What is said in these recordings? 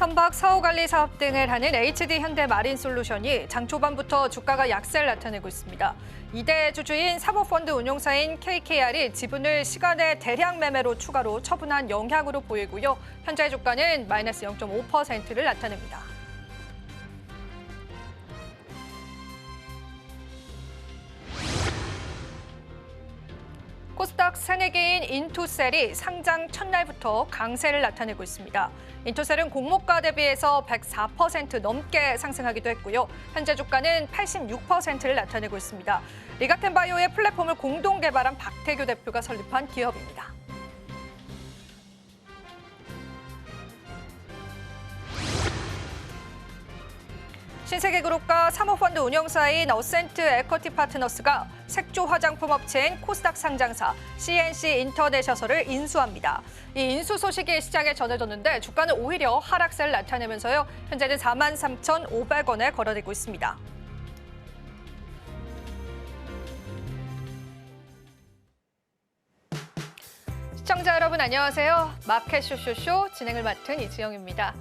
선박 사후 관리 사업 등을 하는 HD 현대마린솔루션이 장 초반부터 주가가 약세를 나타내고 있습니다. 2대 주주인 사모펀드 운용사인 KKR이 지분을 시간의 대량 매매로 추가로 처분한 영향으로 보이고요. 현재 주가는 마이너스 0.5%를 나타냅니다. 코스닥 새내기인 인투셀이 상장 첫날부터 강세를 나타내고 있습니다. 인투셀은 공모가 대비해서 104% 넘게 상승하기도 했고요. 현재 주가는 86%를 나타내고 있습니다. 리가텐바이오의 플랫폼을 공동 개발한 박태규 대표가 설립한 기업입니다. 신세계그룹과 사모펀드 운용사인 어센트 에쿼티 파트너스가 색조 화장품 업체인 코스닥 상장사 CNC 인터내셔널을 인수합니다. 이 인수 소식이 시장에 전해졌는데 주가는 오히려 하락세를 나타내면서요. 현재는 43,500원에 거래되고 있습니다. 시청자 여러분 안녕하세요. 마켓 쇼쇼쇼 진행을 맡은 이지영입니다.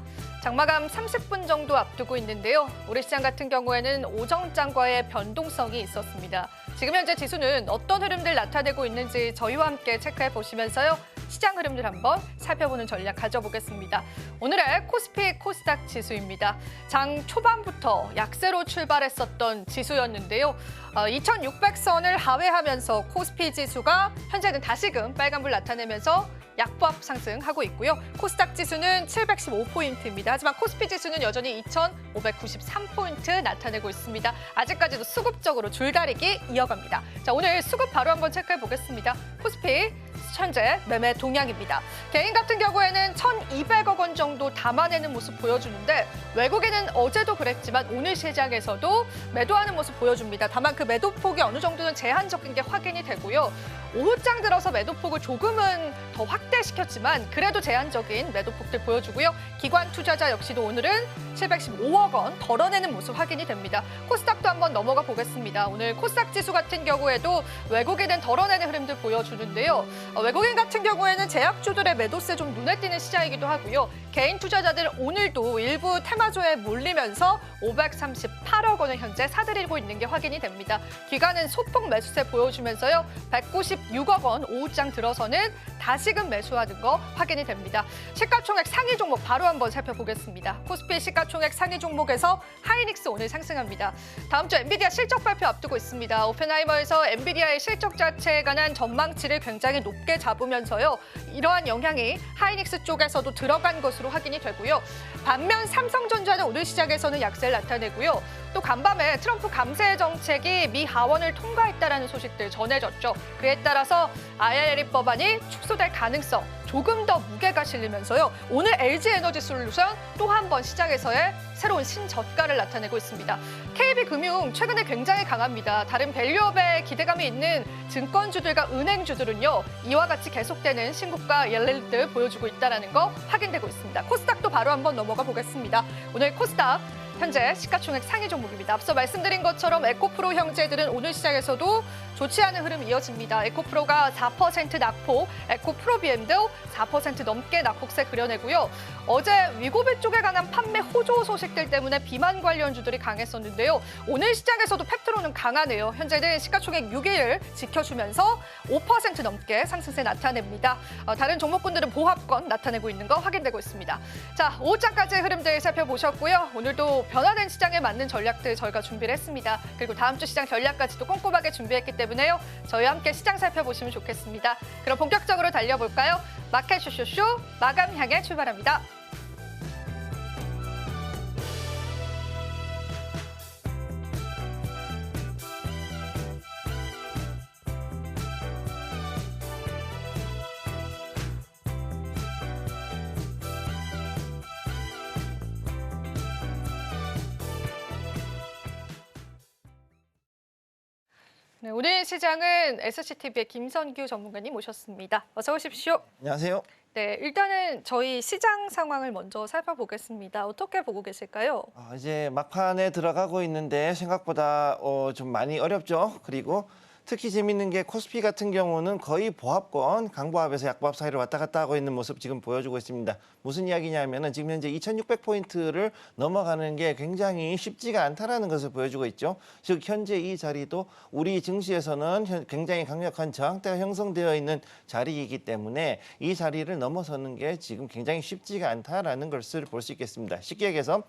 장마감 30분 정도 앞두고 있는데요. 우리 시장 같은 경우에는 오정장과의 변동성이 있었습니다. 지금 현재 지수는 어떤 흐름들 나타내고 있는지 저희와 함께 체크해 보시면서요. 시장 흐름들 한번 살펴보는 전략 가져보겠습니다. 오늘의 코스피 코스닥 지수입니다. 장 초반부터 약세로 출발했었던 지수였는데요. 2600선을 하회하면서 코스피 지수가 현재는 다시금 빨간불 나타내면서 약보합 상승하고 있고요. 코스닥 지수는 715포인트입니다. 하지만 코스피 지수는 여전히 2593포인트 나타내고 있습니다. 아직까지도 수급적으로 줄다리기 이어갑니다. 자, 오늘 수급 바로 한번 체크해 보겠습니다. 코스피 현재 매매 동향입니다. 개인 같은 경우에는 1,200억 원 정도 담아내는 모습 보여주는데 외국인은 어제도 그랬지만 오늘 시장에서도 매도하는 모습 보여줍니다. 다만 그 매도폭이 어느 정도는 제한적인 게 확인이 되고요. 오후장 들어서 매도폭을 조금은 더 확대시켰지만 그래도 제한적인 매도폭들 보여주고요. 기관 투자자 역시도 오늘은 715억 원 덜어내는 모습 확인이 됩니다. 코스닥도 한번 넘어가 보겠습니다. 오늘 코스닥 지수 같은 경우에도 외국인은 덜어내는 흐름들 보여주는데요. 외국인 같은 경우에는 제약주들의 매도세 좀 눈에 띄는 시장이기도 하고요. 개인 투자자들 오늘도 일부 테마주에 몰리면서 538억 원을 현재 사들이고 있는 게 확인이 됩니다. 기관은 소폭 매수세 보여주면서요. 196억 원 오후장 들어서는 다시금 매수하는 거 확인이 됩니다. 시가총액 상위 종목 바로 한번 살펴보겠습니다. 코스피 시가총액 상위 종목에서 하이닉스 오늘 상승합니다. 다음 주 엔비디아 실적 발표 앞두고 있습니다. 오펜하이머에서 엔비디아의 실적 자체에 관한 전망치를 굉장히 높게 잡으면서요. 이러한 영향이 하이닉스 쪽에서도 들어간 것으로 확인이 되고요. 반면 삼성전자는 오늘 시장에서는 약세를 나타내고요. 또 간밤에 트럼프 감세 정책이 미 하원을 통과했다라는 소식들 전해졌죠. 그에 따라서 IRA 법안이 축소될 가능성 조금 더 무게가 실리면서요. 오늘 LG에너지솔루션 또 한 번 시장에서의 새로운 신저가를 나타내고 있습니다. KB금융 최근에 굉장히 강합니다. 다른 밸류업에 기대감이 있는 증권주들과 은행주들은요. 이와 같이 계속되는 신고가 열릴 보여주고 있다는 거 확인되고 있습니다. 코스닥도 바로 한번 넘어가 보겠습니다. 오늘 코스닥 현재 시가총액 상위 종목입니다. 앞서 말씀드린 것처럼 에코프로 형제들은 오늘 시장에서도 좋지 않은 흐름이 이어집니다. 에코프로가 4% 낙폭, 에코프로비엠도 4% 넘게 낙폭세 그려내고요. 어제 위고비 쪽에 관한 판매 호조 소식들 때문에 비만 관련주들이 강했었는데요. 오늘 시장에서도 팩트로는 강하네요. 현재는 시가총액 6위를 지켜주면서 5% 넘게 상승세 나타냅니다. 다른 종목군들은 보합권 나타내고 있는 거 확인되고 있습니다. 자, 오후장까지 흐름들 살펴보셨고요. 오늘도 변화된 시장에 맞는 전략들 저희가 준비를 했습니다. 그리고 다음 주 시장 전략까지도 꼼꼼하게 준비했기 때문에요. 저희와 함께 시장 살펴보시면 좋겠습니다. 그럼 본격적으로 달려볼까요? 마켓 쇼쇼쇼 마감 향해 출발합니다. 네, 오늘 시장은 SCTV의 김선규 전문가님 모셨습니다. 어서 오십시오. 안녕하세요. 네, 일단은 저희 시장 상황을 먼저 살펴보겠습니다. 어떻게 보고 계실까요? 이제 막판에 들어가고 있는데 생각보다 좀 많이 어렵죠. 그리고 특히 재밌는 게 코스피 같은 경우는 거의 보합권, 강보합에서 약보합 사이를 왔다 갔다 하고 있는 모습 지금 보여주고 있습니다. 무슨 이야기냐면은 지금 현재 2,600포인트를 넘어가는 게 굉장히 쉽지가 않다라는 것을 보여주고 있죠. 즉 현재 이 자리도 우리 증시에서는 굉장히 강력한 저항대가 형성되어 있는 자리이기 때문에 이 자리를 넘어서는 게 지금 굉장히 쉽지가 않다라는 것을 볼 수 있겠습니다. 쉽게 얘기해서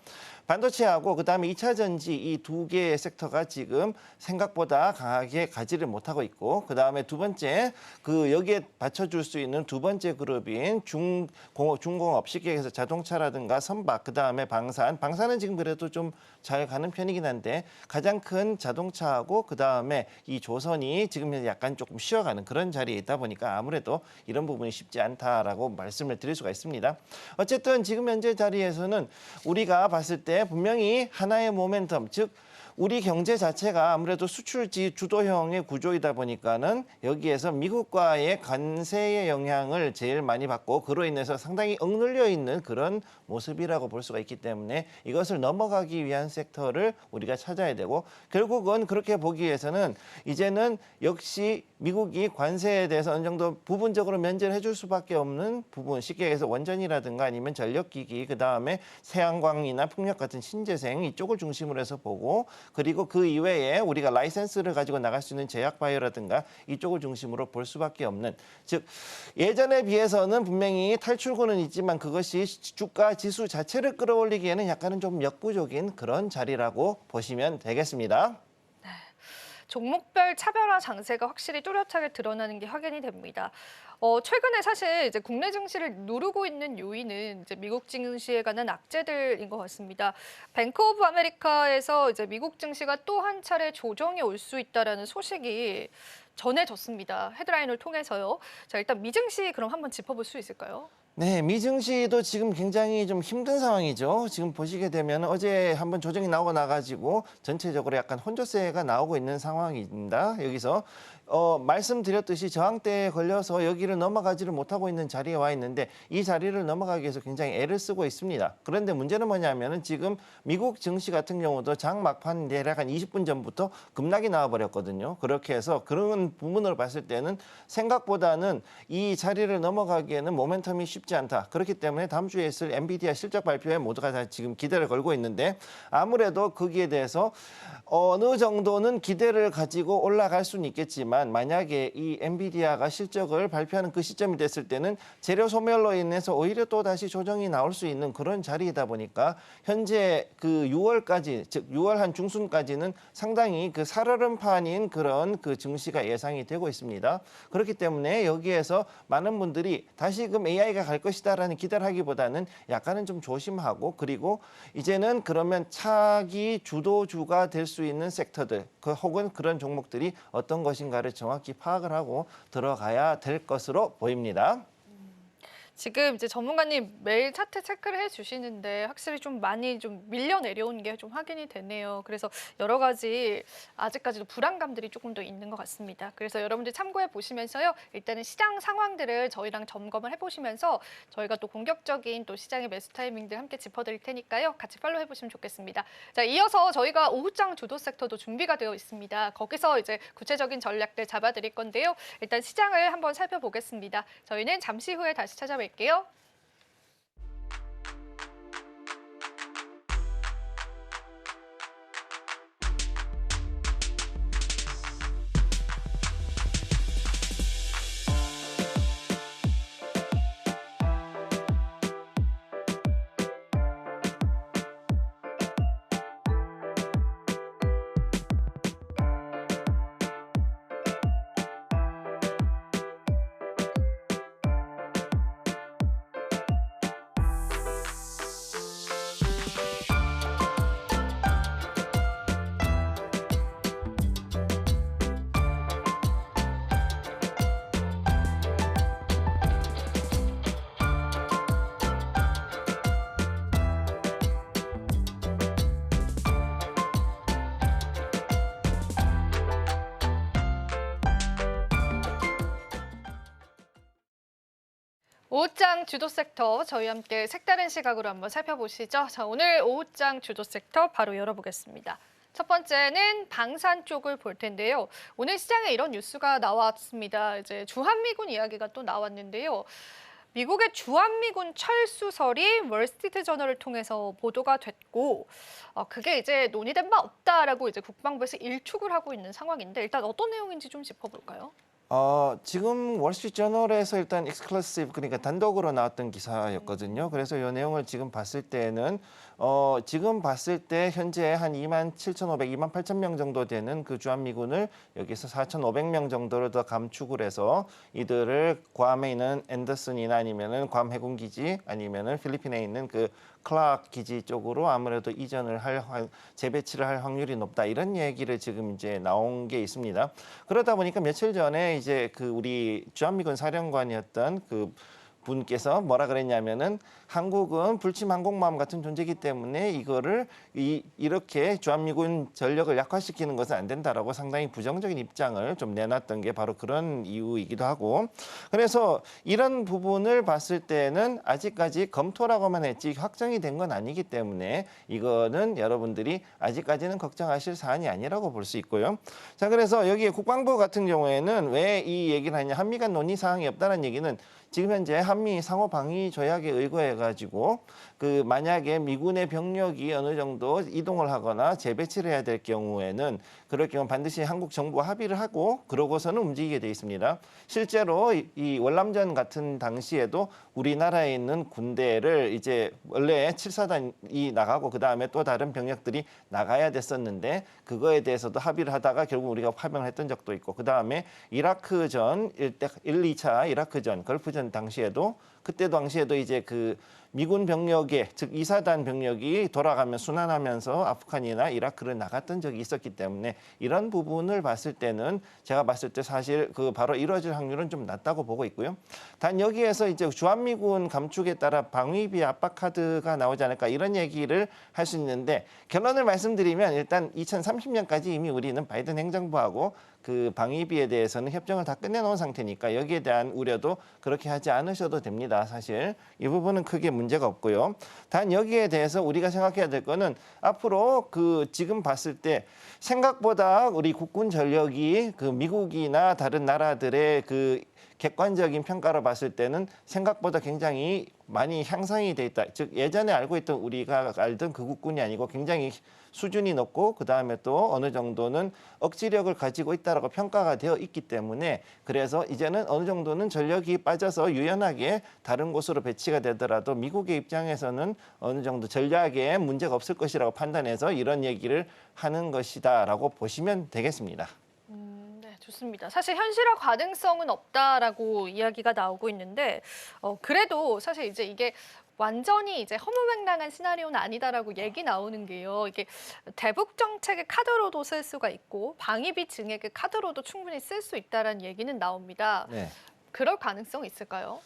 반도체하고 그다음에 2차 전지 이 두 개의 섹터가 지금 생각보다 강하게 가지를 못하고 있고 그다음에 두 번째 여기에 받쳐줄 수 있는 두 번째 그룹인 중공업 쉽게 얘기해서 자동차라든가 선박 그다음에 방산은 지금 그래도 좀 잘 가는 편이긴 한데 가장 큰 자동차하고 그다음에 이 조선이 지금 약간 조금 쉬어가는 그런 자리에 있다 보니까 아무래도 이런 부분이 쉽지 않다라고 말씀을 드릴 수가 있습니다. 어쨌든 지금 현재 자리에서는 우리가 봤을 때 분명히 하나의 모멘텀 즉 우리 경제 자체가 아무래도 수출지 주도형의 구조이다 보니까는 여기에서 미국과의 관세의 영향을 제일 많이 받고 그로 인해서 상당히 억눌려 있는 그런 모습이라고 볼 수가 있기 때문에 이것을 넘어가기 위한 섹터를 우리가 찾아야 되고 결국은 그렇게 보기 위해서는 이제는 역시 미국이 관세에 대해서 어느 정도 부분적으로 면제를 해줄 수밖에 없는 부분 쉽게 얘기해서 원전이라든가 아니면 전력기기 그다음에 태양광이나 풍력 같은 신재생 이쪽을 중심으로 해서 보고 그리고 그 이외에 우리가 라이센스를 가지고 나갈 수 있는 제약 바이오라든가 이쪽을 중심으로 볼 수밖에 없는 즉 예전에 비해서는 분명히 탈출구는 있지만 그것이 주가 지수 자체를 끌어올리기에는 약간은 좀 역부족인 그런 자리라고 보시면 되겠습니다. 종목별 차별화 장세가 확실히 뚜렷하게 드러나는 게 확인이 됩니다. 최근에 사실 이제 국내 증시를 누르고 있는 요인은 이제 미국 증시에 관한 악재들인 것 같습니다. 뱅크 오브 아메리카에서 이제 미국 증시가 또 한 차례 조정이 올 수 있다라는 소식이 전해졌습니다. 헤드라인을 통해서요. 자, 일단 미증시 그럼 한번 짚어볼 수 있을까요? 네, 미증시도 지금 굉장히 좀 힘든 상황이죠. 지금 보시게 되면 어제 한번 조정이 나오고 나가지고 전체적으로 약간 혼조세가 나오고 있는 상황입니다. 여기서 말씀드렸듯이 저항대에 걸려서 여기를 넘어가지를 못하고 있는 자리에 와 있는데 이 자리를 넘어가기 위해서 굉장히 애를 쓰고 있습니다. 그런데 문제는 뭐냐면은 지금 미국 증시 같은 경우도 장 막판 대략 한 20분 전부터 급락이 나와버렸거든요. 그렇게 해서 그런 부분으로 봤을 때는 생각보다는 이 자리를 넘어가기에는 모멘텀이 쉽지 않다. 그렇기 때문에 다음 주에 있을 엔비디아 실적 발표에 모두가 다 지금 기대를 걸고 있는데 아무래도 거기에 대해서 어느 정도는 기대를 가지고 올라갈 수는 있겠지만 만약에 이 엔비디아가 실적을 발표하는 그 시점이 됐을 때는 재료 소멸로 인해서 오히려 또 다시 조정이 나올 수 있는 그런 자리이다 보니까 현재 그 6월까지 즉 6월 한 중순까지는 상당히 그 살얼음판인 그런 그 증시가 예상이 되고 있습니다. 그렇기 때문에 여기에서 많은 분들이 다시금 AI가 갈 것이다라는 기대를 하기보다는 약간은 좀 조심하고 그리고 이제는 그러면 차기 주도주가 될 수 있는 섹터들 혹은 그런 종목들이 어떤 것인가를 정확히 파악을 하고 들어가야 될 것으로 보입니다. 지금 이제 전문가님 매일 차트 체크를 해주시는데 확실히 좀 많이 좀 밀려 내려온 게 좀 확인이 되네요. 그래서 여러 가지 아직까지도 불안감들이 조금 더 있는 것 같습니다. 그래서 여러분들 참고해 보시면서요. 일단은 시장 상황들을 저희랑 점검을 해보시면서 저희가 또 공격적인 또 시장의 매수 타이밍들 함께 짚어드릴 테니까요. 같이 팔로우 해보시면 좋겠습니다. 자, 이어서 저희가 오후장 주도 섹터도 준비가 되어 있습니다. 거기서 이제 구체적인 전략들 잡아드릴 건데요. 일단 시장을 한번 살펴보겠습니다. 저희는 잠시 후에 다시 찾아뵐게요. 오후장 주도 섹터 저희 함께 색다른 시각으로 한번 살펴보시죠. 자, 오늘 오후장 주도 섹터 바로 열어보겠습니다. 첫 번째는 방산 쪽을 볼 텐데요. 오늘 시장에 이런 뉴스가 나왔습니다. 이제 주한미군 이야기가 또 나왔는데요. 미국의 주한미군 철수설이 월스트리트 저널을 통해서 보도가 됐고 그게 이제 논의된 바 없다라고 이제 국방부에서 일축을 하고 있는 상황인데 일단 어떤 내용인지 좀 짚어볼까요? 지금 월스트리트저널에서 일단 익스클루시브 그러니까 단독으로 나왔던 기사였거든요. 그래서 이 내용을 지금 봤을 때는 지금 봤을 때 현재 한 27,500, 28,000명 정도 되는 그 주한미군을 여기서 4,500명 정도로 더 감축을 해서 이들을 괌에 있는 앤더슨이나 아니면은 괌 해군기지 아니면은 필리핀에 있는 그 클락 기지 쪽으로 아무래도 이전을 재배치를 할 확률이 높다 이런 얘기를 지금 이제 나온 게 있습니다. 그러다 보니까 며칠 전에 이제 그 우리 주한미군 사령관이었던 그 분께서 뭐라 그랬냐면은 한국은 불침 항공모함 같은 존재이기 때문에 이거를 이렇게 주한미군 전력을 약화시키는 것은 안 된다라고 상당히 부정적인 입장을 좀 내놨던 게 바로 그런 이유이기도 하고 그래서 이런 부분을 봤을 때는 아직까지 검토라고만 했지 확정이 된 건 아니기 때문에 이거는 여러분들이 아직까지는 걱정하실 사안이 아니라고 볼 수 있고요. 자, 그래서 여기 국방부 같은 경우에는 왜 이 얘기를 하냐 한미 간 논의 사항이 없다는 얘기는 지금 현재 한미 상호 방위 조약에 의거해 가지고 그 만약에 미군의 병력이 어느 정도 이동을 하거나 재배치를 해야 될 경우에는 그럴 경우 반드시 한국 정부와 합의를 하고 그러고서는 움직이게 돼 있습니다. 실제로 이 월남전 같은 당시에도 우리나라에 있는 군대를 이제 원래 7사단이 나가고 그다음에 또 다른 병력들이 나가야 됐었는데 그거에 대해서도 합의를 하다가 결국 우리가 파병을 했던 적도 있고 그다음에 이라크전 1, 2차 이라크전 걸프전 당시에도 그때 당시에도 이제 그 미군 병력의 즉 2사단 병력이 돌아가면 순환하면서 아프간이나 이라크를 나갔던 적이 있었기 때문에 이런 부분을 봤을 때는 제가 봤을 때 사실 그 바로 이루어질 확률은 좀 낮다고 보고 있고요. 단 여기에서 이제 주한미군 감축에 따라 방위비 압박 카드가 나오지 않을까 이런 얘기를 할 수 있는데 결론을 말씀드리면 일단 2030년까지 이미 우리는 바이든 행정부하고 그 방위비에 대해서는 협정을 다 끝내놓은 상태니까 여기에 대한 우려도 그렇게 하지 않으셔도 됩니다. 사실 이 부분은 크게 문제가 없고요. 단 여기에 대해서 우리가 생각해야 될 거는 앞으로 그 지금 봤을 때 생각보다 우리 국군 전력이 그 미국이나 다른 나라들의 그 객관적인 평가로 봤을 때는 생각보다 굉장히 많이 향상이 돼 있다. 즉 예전에 알고 있던 우리가 알던 그 국군이 아니고 굉장히 수준이 높고 그다음에 또 어느 정도는 억지력을 가지고 있다라고 평가가 되어 있기 때문에 그래서 이제는 어느 정도는 전력이 빠져서 유연하게 다른 곳으로 배치가 되더라도 미국의 입장에서는 어느 정도 전략에 문제가 없을 것이라고 판단해서 이런 얘기를 하는 것이다라고 보시면 되겠습니다. 네, 좋습니다. 사실 현실화 가능성은 없다라고 이야기가 나오고 있는데 그래도 사실 이제 이게 완전히 이제 허무맹랑한 시나리오는 아니다라고 얘기 나오는 게요. 이게 대북 정책의 카드로도 쓸 수가 있고 방위비 증액의 카드로도 충분히 쓸 수 있다라는 얘기는 나옵니다. 네. 그럴 가능성이 있을까요?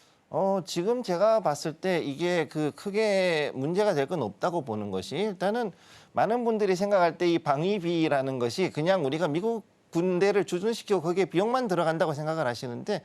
지금 제가 봤을 때 이게 그 크게 문제가 될 건 없다고 보는 것이 일단은 많은 분들이 생각할 때 이 방위비라는 것이 그냥 우리가 미국 군대를 주둔시키고 거기에 비용만 들어간다고 생각을 하시는데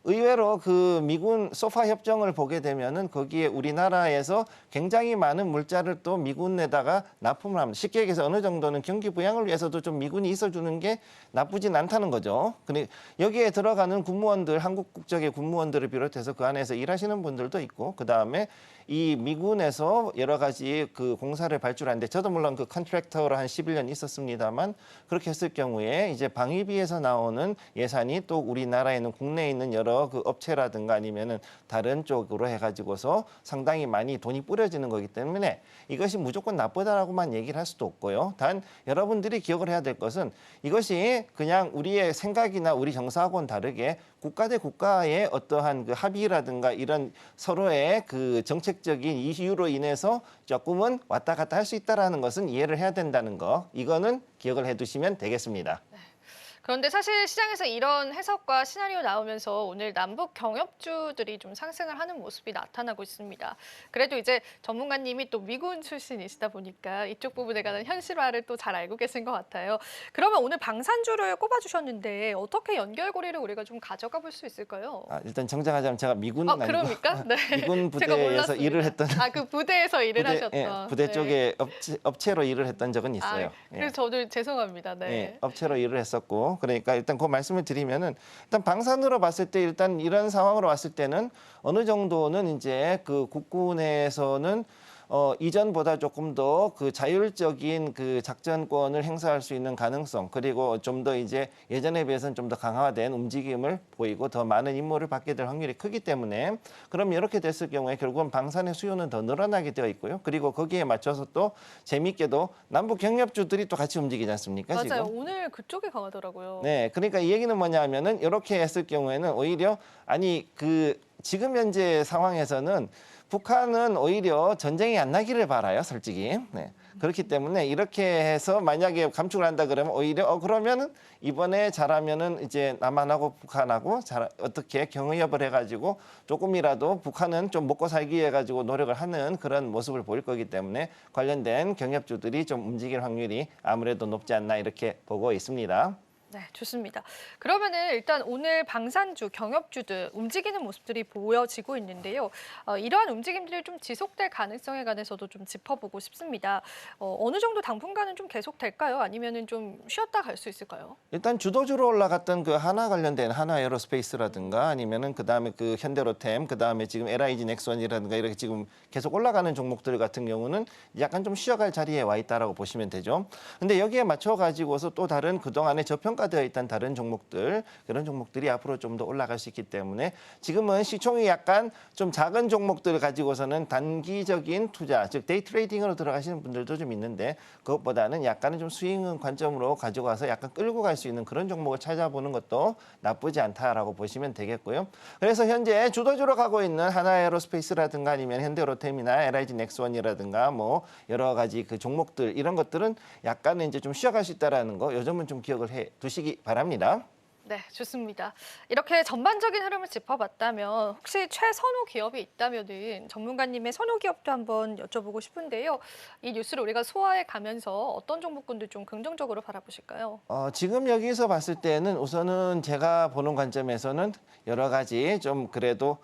의외로 그 미군 소파 협정을 보게 되면은 거기에 우리나라에서 굉장히 많은 물자를 또 미군에다가 납품을 합니다. 쉽게 얘기해서 어느 정도는 경기 부양을 위해서도 좀 미군이 있어주는 게 나쁘진 않다는 거죠. 근데 여기에 들어가는 군무원들, 한국 국적의 군무원들을 비롯해서 그 안에서 일하시는 분들도 있고 그 다음에 이 미군에서 여러 가지 그 공사를 발주하는데 저도 물론 그 컨트랙터로 한 11년 있었습니다만 그렇게 했을 경우에 이제 방위비에서 나오는 예산이 또 우리나라에 있는 국내에 있는 여러 그 업체라든가 아니면은 다른 쪽으로 해가지고서 상당히 많이 돈이 뿌려지는 거기 때문에 이것이 무조건 나쁘다라고만 얘기를 할 수도 없고요. 단 여러분들이 기억을 해야 될 것은 이것이 그냥 우리의 생각이나 우리 정사하고는 다르게 국가 대 국가의 어떠한 그 합의라든가 이런 서로의 그 정책적인 이유로 인해서 조금은 왔다 갔다 할 수 있다라는 것은 이해를 해야 된다는 거. 이거는 기억을 해두시면 되겠습니다. 그런데 사실 시장에서 이런 해석과 시나리오 나오면서 오늘 남북 경협주들이 좀 상승을 하는 모습이 나타나고 있습니다. 그래도 이제 전문가님이 또 미군 출신이시다 보니까 이쪽 부분에 관한 현실화를 또 잘 알고 계신 것 같아요. 그러면 오늘 방산주를 꼽아주셨는데 어떻게 연결고리를 우리가 좀 가져가 볼 수 있을까요? 일단 정정하자면 제가 미군은 아니고 그러니까? 네. 미군 제가 부대에서 몰랐습니다. 일을 했던 그 부대에서 일을 하셨던. 부대 네. 쪽에 업체로 일을 했던 적은 있어요. 그래서 저도 죄송합니다. 네. 업체로 일을 했었고 있죠. 그러니까 일단 그 말씀을 드리면은 일단 방산으로 봤을 때 일단 이런 상황으로 왔을 때는 어느 정도는 이제 그 국군에서는 이전보다 조금 더 그 자율적인 그 작전권을 행사할 수 있는 가능성, 그리고 좀 더 이제 예전에 비해서는 좀 더 강화된 움직임을 보이고 더 많은 임무를 받게 될 확률이 크기 때문에, 그럼 이렇게 됐을 경우에 결국은 방산의 수요는 더 늘어나게 되어 있고요. 그리고 거기에 맞춰서 또 재미있게도 남북 경협주들이 또 같이 움직이지 않습니까? 맞아요. 지금? 오늘 그쪽이 강하더라고요. 네, 그러니까 이 얘기는 뭐냐 하면은 이렇게 했을 경우에는 오히려 아니 그 지금 현재 상황에서는 북한은 오히려 전쟁이 안 나기를 바라요, 솔직히. 네. 그렇기 때문에 이렇게 해서 만약에 감축을 한다 그러면 오히려 그러면은 이번에 잘하면은 이제 남한하고 북한하고 어떻게 경의협을 해가지고 조금이라도 북한은 좀 먹고 살기 위해 가지고 노력을 하는 그런 모습을 보일 거기 때문에 관련된 경협주들이 좀 움직일 확률이 아무래도 높지 않나 이렇게 보고 있습니다. 네, 좋습니다. 그러면은 일단 오늘 방산주, 경협주들 움직이는 모습들이 보여지고 있는데요. 이러한 움직임들이 좀 지속될 가능성에 관해서도 좀 짚어보고 싶습니다. 어느 정도 당분간은 좀 계속될까요? 아니면은 좀 쉬었다 갈 수 있을까요? 일단 주도주로 올라갔던 그 하나 관련된 하나 에어로스페이스라든가 아니면은 그다음에 그 현대로템, 그다음에 지금 LIG 넥슨이라든가 이렇게 지금 계속 올라가는 종목들 같은 경우는 약간 좀 쉬어갈 자리에 와 있다라고 보시면 되죠. 근데 여기에 맞춰 가지고서 또 다른 그동안에 저평가되어 있던 다른 종목들, 그런 종목들이 앞으로 좀 더 올라갈 수 있기 때문에 지금은 시총이 약간 좀 작은 종목들 가지고서는 단기적인 투자, 즉 데이 트레이딩으로 들어가시는 분들도 좀 있는데, 그것보다는 약간은 좀 스윙 관점으로 가지고 와서 약간 끌고 갈 수 있는 그런 종목을 찾아보는 것도 나쁘지 않다라고 보시면 되겠고요. 그래서 현재 주도주로 가고 있는 하나에어로스페이스라든가 아니면 현대로템이나 LIG 넥스원이라든가 뭐 여러 가지 그 종목들, 이런 것들은 약간은 이제 좀 쉬어갈 수 있다라는 거, 요점은 좀 기억을 해 두시기 바랍니다. 네, 좋습니다. 이렇게 전반적인 흐름을 짚어봤다면 혹시 최선호 기업이 있다면은 전문가님의 선호 기업도 한번 여쭤보고 싶은데요. 이 뉴스를 우리가 소화해 가면서 어떤 종목군들 좀 긍정적으로 바라보실까요? 지금 여기서 봤을 때는 우선은 제가 보는 관점에서는 여러 가지 좀 그래도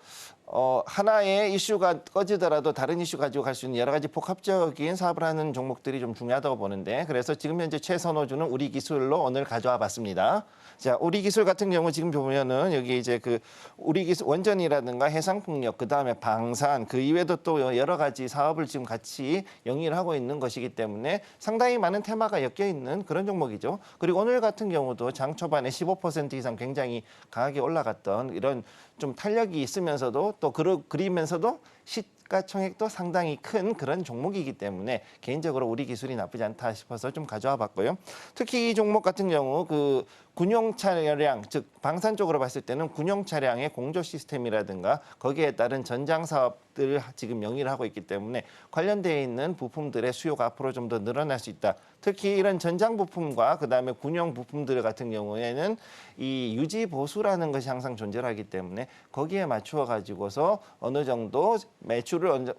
하나의 이슈가 꺼지더라도 다른 이슈 가지고 갈 수 있는 여러 가지 복합적인 사업을 하는 종목들이 좀 중요하다고 보는데, 그래서 지금 현재 최선호주는 우리 기술로 오늘 가져와 봤습니다. 자, 우리 기술 같은 경우 지금 보면은 여기 이제 그 우리 기술 원전이라든가 해상풍력, 그다음에 방산, 그 이외에도 또 여러 가지 사업을 지금 같이 영위를 하고 있는 것이기 때문에 상당히 많은 테마가 엮여 있는 그런 종목이죠. 그리고 오늘 같은 경우도 장 초반에 15% 이상 굉장히 강하게 올라갔던 이런 좀 탄력이 있으면서도 또 그리면서도 시가총액도 상당히 큰 그런 종목이기 때문에 개인적으로 우리 기술이 나쁘지 않다 싶어서 좀 가져와 봤고요. 특히 이 종목 같은 경우 그 군용 차량, 즉 방산 쪽으로 봤을 때는 군용 차량의 공조 시스템이라든가 거기에 따른 전장 사업들을 지금 영위를 하고 있기 때문에 관련되어 있는 부품들의 수요가 앞으로 좀 더 늘어날 수 있다. 특히 이런 전장 부품과 그다음에 군용 부품들 같은 경우에는 이 유지 보수라는 것이 항상 존재하기 때문에 거기에 맞추어 가지고서 어느 정도 매출을 어느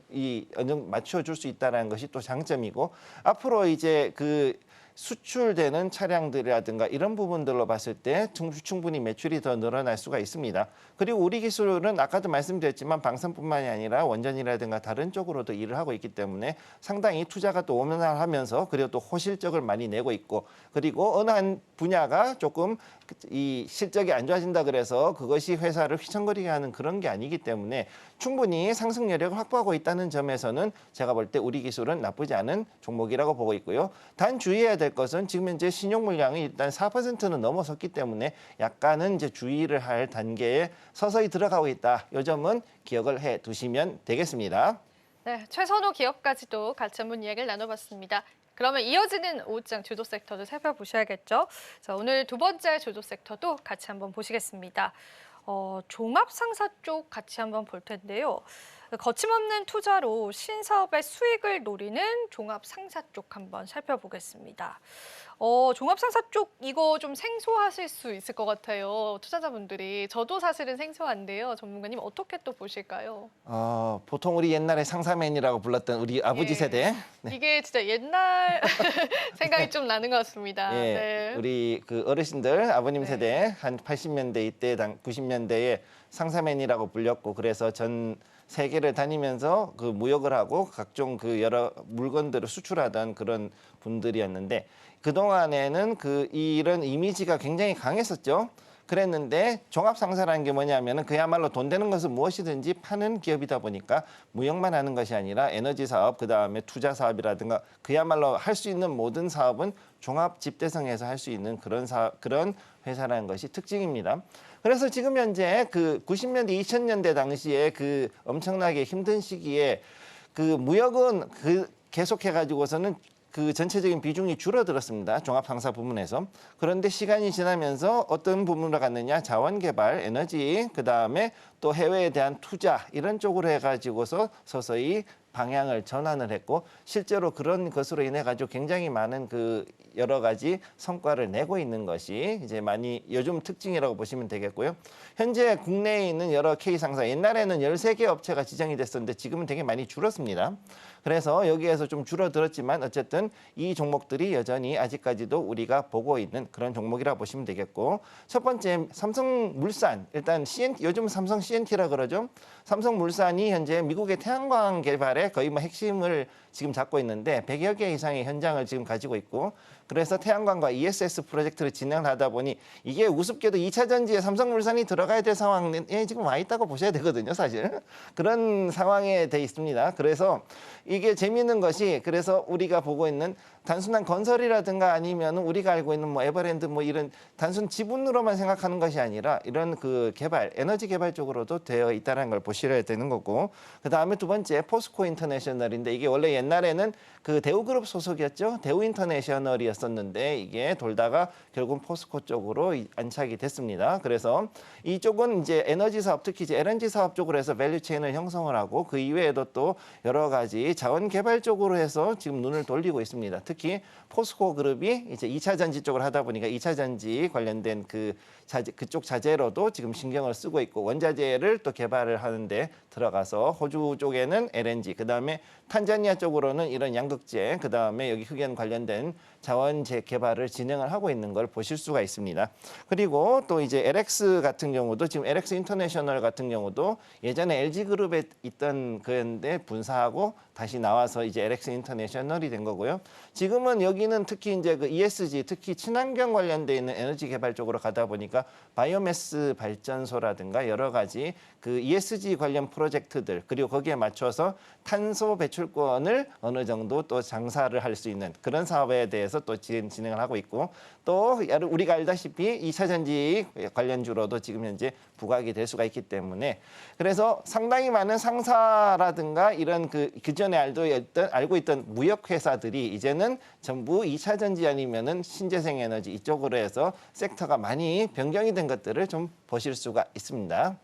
정도 맞춰줄 수 있다는 것이 또 장점이고, 앞으로 이제 그 수출되는 차량들이라든가 이런 부분들로 봤을 때 충분히 매출이 더 늘어날 수가 있습니다. 그리고 우리 기술은 아까도 말씀드렸지만 방산뿐만이 아니라 원전이라든가 다른 쪽으로도 일을 하고 있기 때문에 상당히 투자가 또 원활하면서 그리고 또 호실적을 많이 내고 있고, 그리고 어느 한 분야가 조금 이 실적이 안 좋아진다 그래서 그것이 회사를 휘청거리게 하는 그런 게 아니기 때문에 충분히 상승 여력을 확보하고 있다는 점에서는 제가 볼 때 우리 기술은 나쁘지 않은 종목이라고 보고 있고요. 단 주의해야 될 것은 지금 현재 신용 물량이 일단 4%는 넘어섰기 때문에 약간은 이제 주의를 할 단계에 서서히 들어가고 있다. 이 점은 기억을 해 두시면 되겠습니다. 네, 최선호 기업까지도 같이 한번 이야기를 나눠봤습니다. 그러면 이어지는 오후장 주도 섹터도 살펴보셔야겠죠. 자, 오늘 두 번째 주도 섹터도 같이 한번 보시겠습니다. 종합 상사 쪽 같이 한번 볼 텐데요. 거침없는 투자로 신사업의 수익을 노리는 종합 상사 쪽 한번 살펴보겠습니다. 종합 상사 쪽 이거 좀 생소하실 수 있을 것 같아요. 투자자분들이. 저도 사실은 생소한데요. 전문가님 어떻게 또 보실까요? 보통 우리 옛날에 상사맨이라고 불렀던 우리 아버지 예. 세대. 네. 이게 진짜 옛날 생각이 좀 나는 것 같습니다. 예, 네. 우리 그 어르신들 아버님 네. 세대 한 80년대 이때 90년대에 상사맨이라고 불렸고, 그래서 전 세계를 다니면서 그 무역을 하고 각종 그 여러 물건들을 수출하던 그런 분들이었는데 그동안에는 이런 이미지가 굉장히 강했었죠. 그랬는데 종합상사라는 게 뭐냐면은 그야말로 돈 되는 것은 무엇이든지 파는 기업이다 보니까 무역만 하는 것이 아니라 에너지 사업, 그다음에 투자 사업이라든가 그야말로 할 수 있는 모든 사업은 종합 집대성에서 할 수 있는 그런 회사라는 것이 특징입니다. 그래서 지금 현재 그 90년대, 2000년대 당시에 그 엄청나게 힘든 시기에 그 무역은 계속해 가지고서는 그 전체적인 비중이 줄어들었습니다. 종합상사 부문에서. 그런데 시간이 지나면서 어떤 부문으로 갔느냐? 자원개발, 에너지, 그다음에 또 해외에 대한 투자 이런 쪽으로 해가지고서 서서히 방향을 전환을 했고 실제로 그런 것으로 인해 가지고 굉장히 많은 그 여러 가지 성과를 내고 있는 것이 이제 많이 요즘 특징이라고 보시면 되겠고요. 현재 국내에 있는 여러 K상사, 옛날에는 13개 업체가 지정이 됐었는데 지금은 되게 많이 줄었습니다. 그래서 여기에서 좀 줄어들었지만 어쨌든 이 종목들이 여전히 아직까지도 우리가 보고 있는 그런 종목이라 보시면 되겠고 첫 번째 삼성물산 일단 요즘 삼성 CNT라 그러죠. 삼성물산이 현재 미국의 태양광 개발에 거의 뭐 핵심을 지금 잡고 있는데 100여 개 이상의 현장을 지금 가지고 있고 그래서 태양광과 ESS 프로젝트를 진행을 하다 보니 이게 우습게도 2차 전지에 삼성물산이 들어가야 될 상황에 지금 와 있다고 보셔야 되거든요, 사실. 그런 상황에 돼 있습니다. 그래서 이게 재미있는 것이 그래서 우리가 보고 있는 단순한 건설이라든가 아니면 우리가 알고 있는 뭐 에버랜드 뭐 이런 단순 지분으로만 생각하는 것이 아니라 이런 그 개발, 에너지 개발 쪽으로도 되어 있다는 걸 보셔야 되는 거고 그다음에 두 번째 포스코 인터내셔널인데 이게 원래 옛날에는 그 대우그룹 소속이었죠. 대우인터내셔널이었었는데 이게 돌다가 결국 포스코 쪽으로 안착이 됐습니다. 그래서 이쪽은 이제 에너지 사업 특히 이제 LNG 사업 쪽으로 해서 밸류체인을 형성을 하고 그 이외에도 또 여러 가지 자원 개발 쪽으로 해서 지금 눈을 돌리고 있습니다. 특히 포스코 그룹이 이제 2차 전지 쪽으로 하다 보니까 2차 전지 관련된 그쪽 자재로도 지금 신경을 쓰고 있고 원자재를 또 개발을 하는데 들어가서 호주 쪽에는 LNG, 그다음에 탄자니아 쪽으로는 이런 양극재, 그다음에 여기 흑연 관련된 자원재 개발을 진행을 하고 있는 걸 보실 수가 있습니다. 그리고 또 이제 LX 같은 경우도 지금 LX 인터내셔널 같은 경우도 예전에 LG그룹에 있던 그런데 분사하고 다시 나와서 이제 LX 인터내셔널이 된 거고요. 지금은 여기는 특히 이제 그 ESG, 특히 친환경 관련돼 있는 에너지 개발 쪽으로 가다 보니까 바이오매스 발전소라든가 여러 가지 그 ESG 관련 프로젝트들 그리고 거기에 맞춰서 탄소 배출권을 어느 정도 또 장사를 할 수 있는 그런 사업에 대해서 또 진행을 하고 있고 또 우리가 알다시피 2차 전지 관련주로도 지금 현재 부각이 될 수가 있기 때문에 그래서 상당히 많은 상사라든가 이런 그전에 알고 있던 무역 회사들이 이제는 전부 2차 전지 아니면은 신재생 에너지 이쪽으로 해서 섹터가 많이 변경이 된 것들을 좀 보실 수가 있습니다.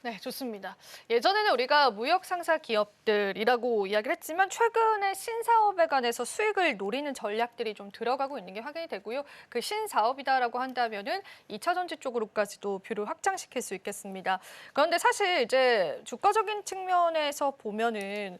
네, 좋습니다. 예전에는 우리가 무역 상사 기업들이라고 이야기를 했지만 최근에 신사업에 관해서 수익을 노리는 전략들이 좀 들어가고 있는 게 확인이 되고요. 그 신사업이다라고 한다면은 2차 전지 쪽으로까지도 뷰를 확장시킬 수 있겠습니다. 그런데 사실 이제 주가적인 측면에서 보면은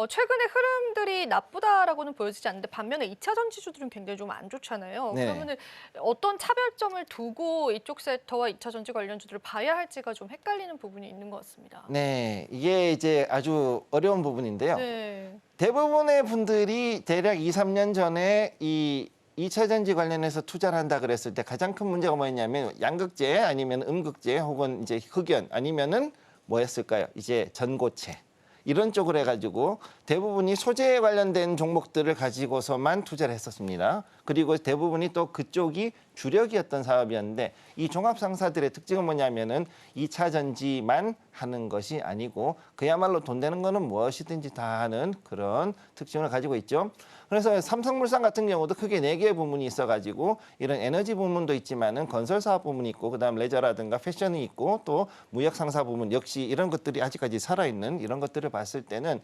최근에 흐름들이 나쁘다라고는 보여지지 않는데 반면에 2차 전지주들은 굉장히 좀 안 좋잖아요. 네. 그러면은 어떤 차별점을 두고 이쪽 섹터와 2차 전지 관련주들을 봐야 할지가 좀 헷갈리는 부분이 있는 것 같습니다. 네, 이게 이제 아주 어려운 부분인데요. 네. 대부분의 분들이 대략 2, 3년 전에 이 2차 전지 관련해서 투자를 한다 그랬을 때 가장 큰 문제가 뭐였냐면 양극재 아니면 음극재 혹은 이제 흑연 아니면은 뭐였을까요? 이제 전고체. 이런 쪽으로 해가지고 대부분이 소재에 관련된 종목들을 가지고서만 투자를 했었습니다. 그리고 대부분이 또 그쪽이 주력이었던 사업이었는데 이 종합상사들의 특징은 뭐냐면은 2차 전지만 하는 것이 아니고 그야말로 돈 되는 거는 무엇이든지 다 하는 그런 특징을 가지고 있죠. 그래서 삼성물산 같은 경우도 크게 4개의 부문이 있어가지고 이런 에너지 부문도 있지만은 건설 사업 부문이 있고 그다음 레저라든가 패션이 있고 또 무역 상사 부문 역시 이런 것들이 아직까지 살아있는 이런 것들을 봤을 때는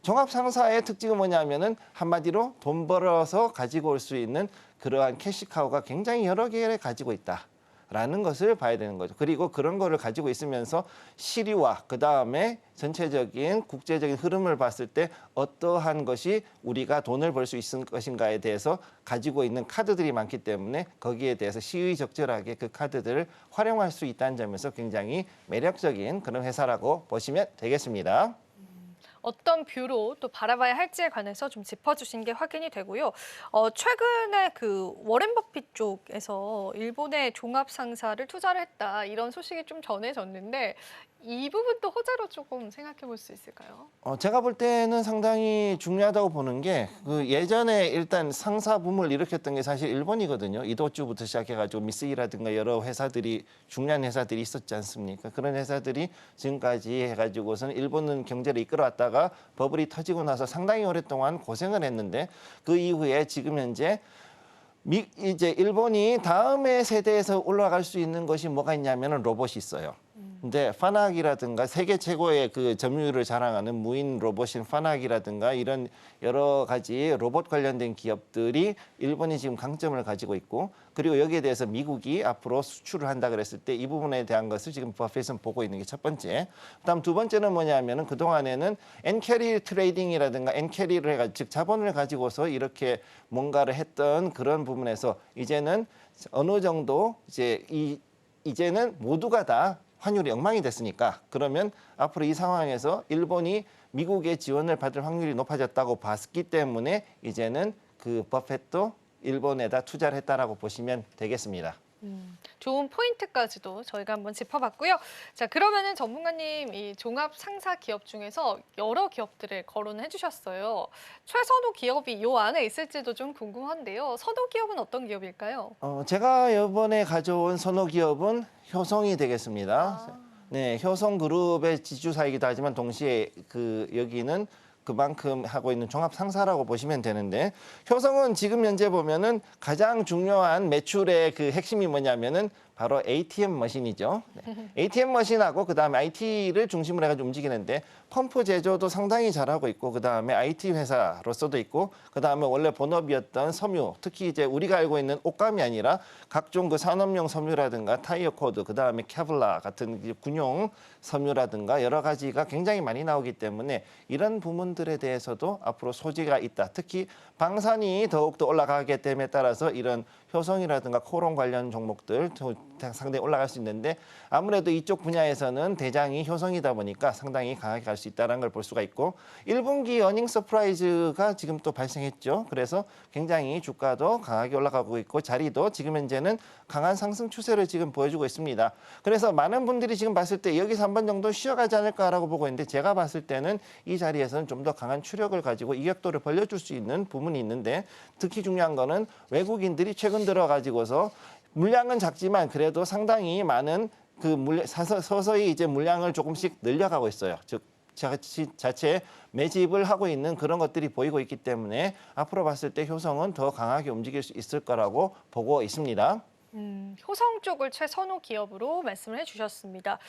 종합상사의 특징은 뭐냐면은 한마디로 돈 벌어서 가지고 올 수 있는 그러한 캐시카우가 굉장히 여러 개를 가지고 있다. 라는 것을 봐야 되는 거죠. 그리고 그런 거를 가지고 있으면서 시리와 그다음에 전체적인 국제적인 흐름을 봤을 때 어떠한 것이 우리가 돈을 벌 수 있을 것인가에 대해서 가지고 있는 카드들이 많기 때문에 거기에 대해서 시의적절하게 그 카드들을 활용할 수 있다는 점에서 굉장히 매력적인 그런 회사라고 보시면 되겠습니다. 어떤 뷰로 또 바라봐야 할지에 관해서 좀 짚어주신 게 확인이 되고요. 최근에 그 워렌 버핏 쪽에서 일본의 종합 상사를 투자를 했다 이런 소식이 좀 전해졌는데 이 부분도 호재로 조금 생각해 볼 수 있을까요? 제가 볼 때는 상당히 중요하다고 보는 게 그 예전에 일단 상사 붐을 일으켰던 게 사실 일본이거든요. 이도주부터 시작해가지고 미쓰이라든가 여러 회사들이 중요한 회사들이 있었지 않습니까? 그런 회사들이 지금까지 해가지고서는 일본은 경제를 이끌어왔다가 버블이 터지고 나서 상당히 오랫동안 고생을 했는데 그 이후에 지금 현재 이제 일본이 다음의 세대에서 올라갈 수 있는 것이 뭐가 있냐면은 로봇이 있어요. 근데 파나기라든가 세계 최고의 그 점유율을 자랑하는 무인 로봇인 파나기라든가 이런 여러 가지 로봇 관련된 기업들이 일본이 지금 강점을 가지고 있고 그리고 여기에 대해서 미국이 앞으로 수출을 한다 그랬을 때 이 부분에 대한 것을 지금 버핏은 보고 있는 게 첫 번째. 그다음 두 번째는 뭐냐면은 그동안에는 엔캐리 트레이딩이라든가 엔캐리를 해가지고 즉 자본을 가지고서 이렇게 뭔가를 했던 그런 부분에서 이제는 어느 정도 이제는 모두가 다 환율이 엉망이 됐으니까 그러면 앞으로 이 상황에서 일본이 미국의 지원을 받을 확률이 높아졌다고 봤기 때문에 이제는 그 버핏도 일본에다 투자를 했다라고 보시면 되겠습니다. 좋은 포인트까지도 저희가 한번 짚어봤고요. 자, 그러면은 전문가님 이 종합 상사 기업 중에서 여러 기업들을 거론해 주셨어요. 최선호 기업이 요 안에 있을지도 좀 궁금한데요. 선호 기업은 어떤 기업일까요? 제가 이번에 가져온 선호 기업은 효성이 되겠습니다. 네, 효성그룹의 지주사이기도 하지만 동시에 여기는 그만큼 하고 있는 종합 상사라고 보시면 되는데 효성은 지금 현재 보면은 가장 중요한 매출의 그 핵심이 뭐냐면은 바로 ATM 머신이죠. 네. ATM 머신하고 그다음에 IT를 중심으로 해가지고 움직이는데 펌프 제조도 상당히 잘하고 있고 그다음에 IT 회사로서도 있고 그다음에 원래 본업이었던 섬유 특히 이제 우리가 알고 있는 옷감이 아니라 각종 그 산업용 섬유라든가 타이어 코드 그다음에 케블라 같은 군용 섬유라든가 여러 가지가 굉장히 많이 나오기 때문에 이런 부분들에 대해서도 앞으로 소지가 있다. 특히 방산이 더욱더 올라가게 됨에 따라서 이런 효성이라든가 코론 관련 종목들 상당히 올라갈 수 있는데 아무래도 이쪽 분야에서는 대장이 효성이다 보니까 상당히 강하게 갈 수 있다는 걸 볼 수가 있고 1분기 어닝 서프라이즈가 지금 또 발생했죠. 그래서 굉장히 주가도 강하게 올라가고 있고 자리도 지금 현재는 강한 상승 추세를 지금 보여주고 있습니다. 그래서 많은 분들이 지금 봤을 때 여기서 한 번 정도 쉬어가지 않을까라고 보고 있는데 제가 봤을 때는 이 자리에서는 좀 더 강한 추력을 가지고 이격도를 벌려줄 수 있는 부분이 있는데 특히 중요한 거는 외국인들이 최근 들어가지고서 물량은 작지만 그래도 상당히 많은 서서히 이제 물량을 조금씩 늘려가고 있어요. 즉 자체 매집을 하고 있는 그런 것들이 보이고 있기 때문에 앞으로 봤을 때 효성은 더 강하게 움직일 수 있을 거라고 보고 있습니다. 효성 쪽을 최선호 기업으로 말씀을 해주셨습니다.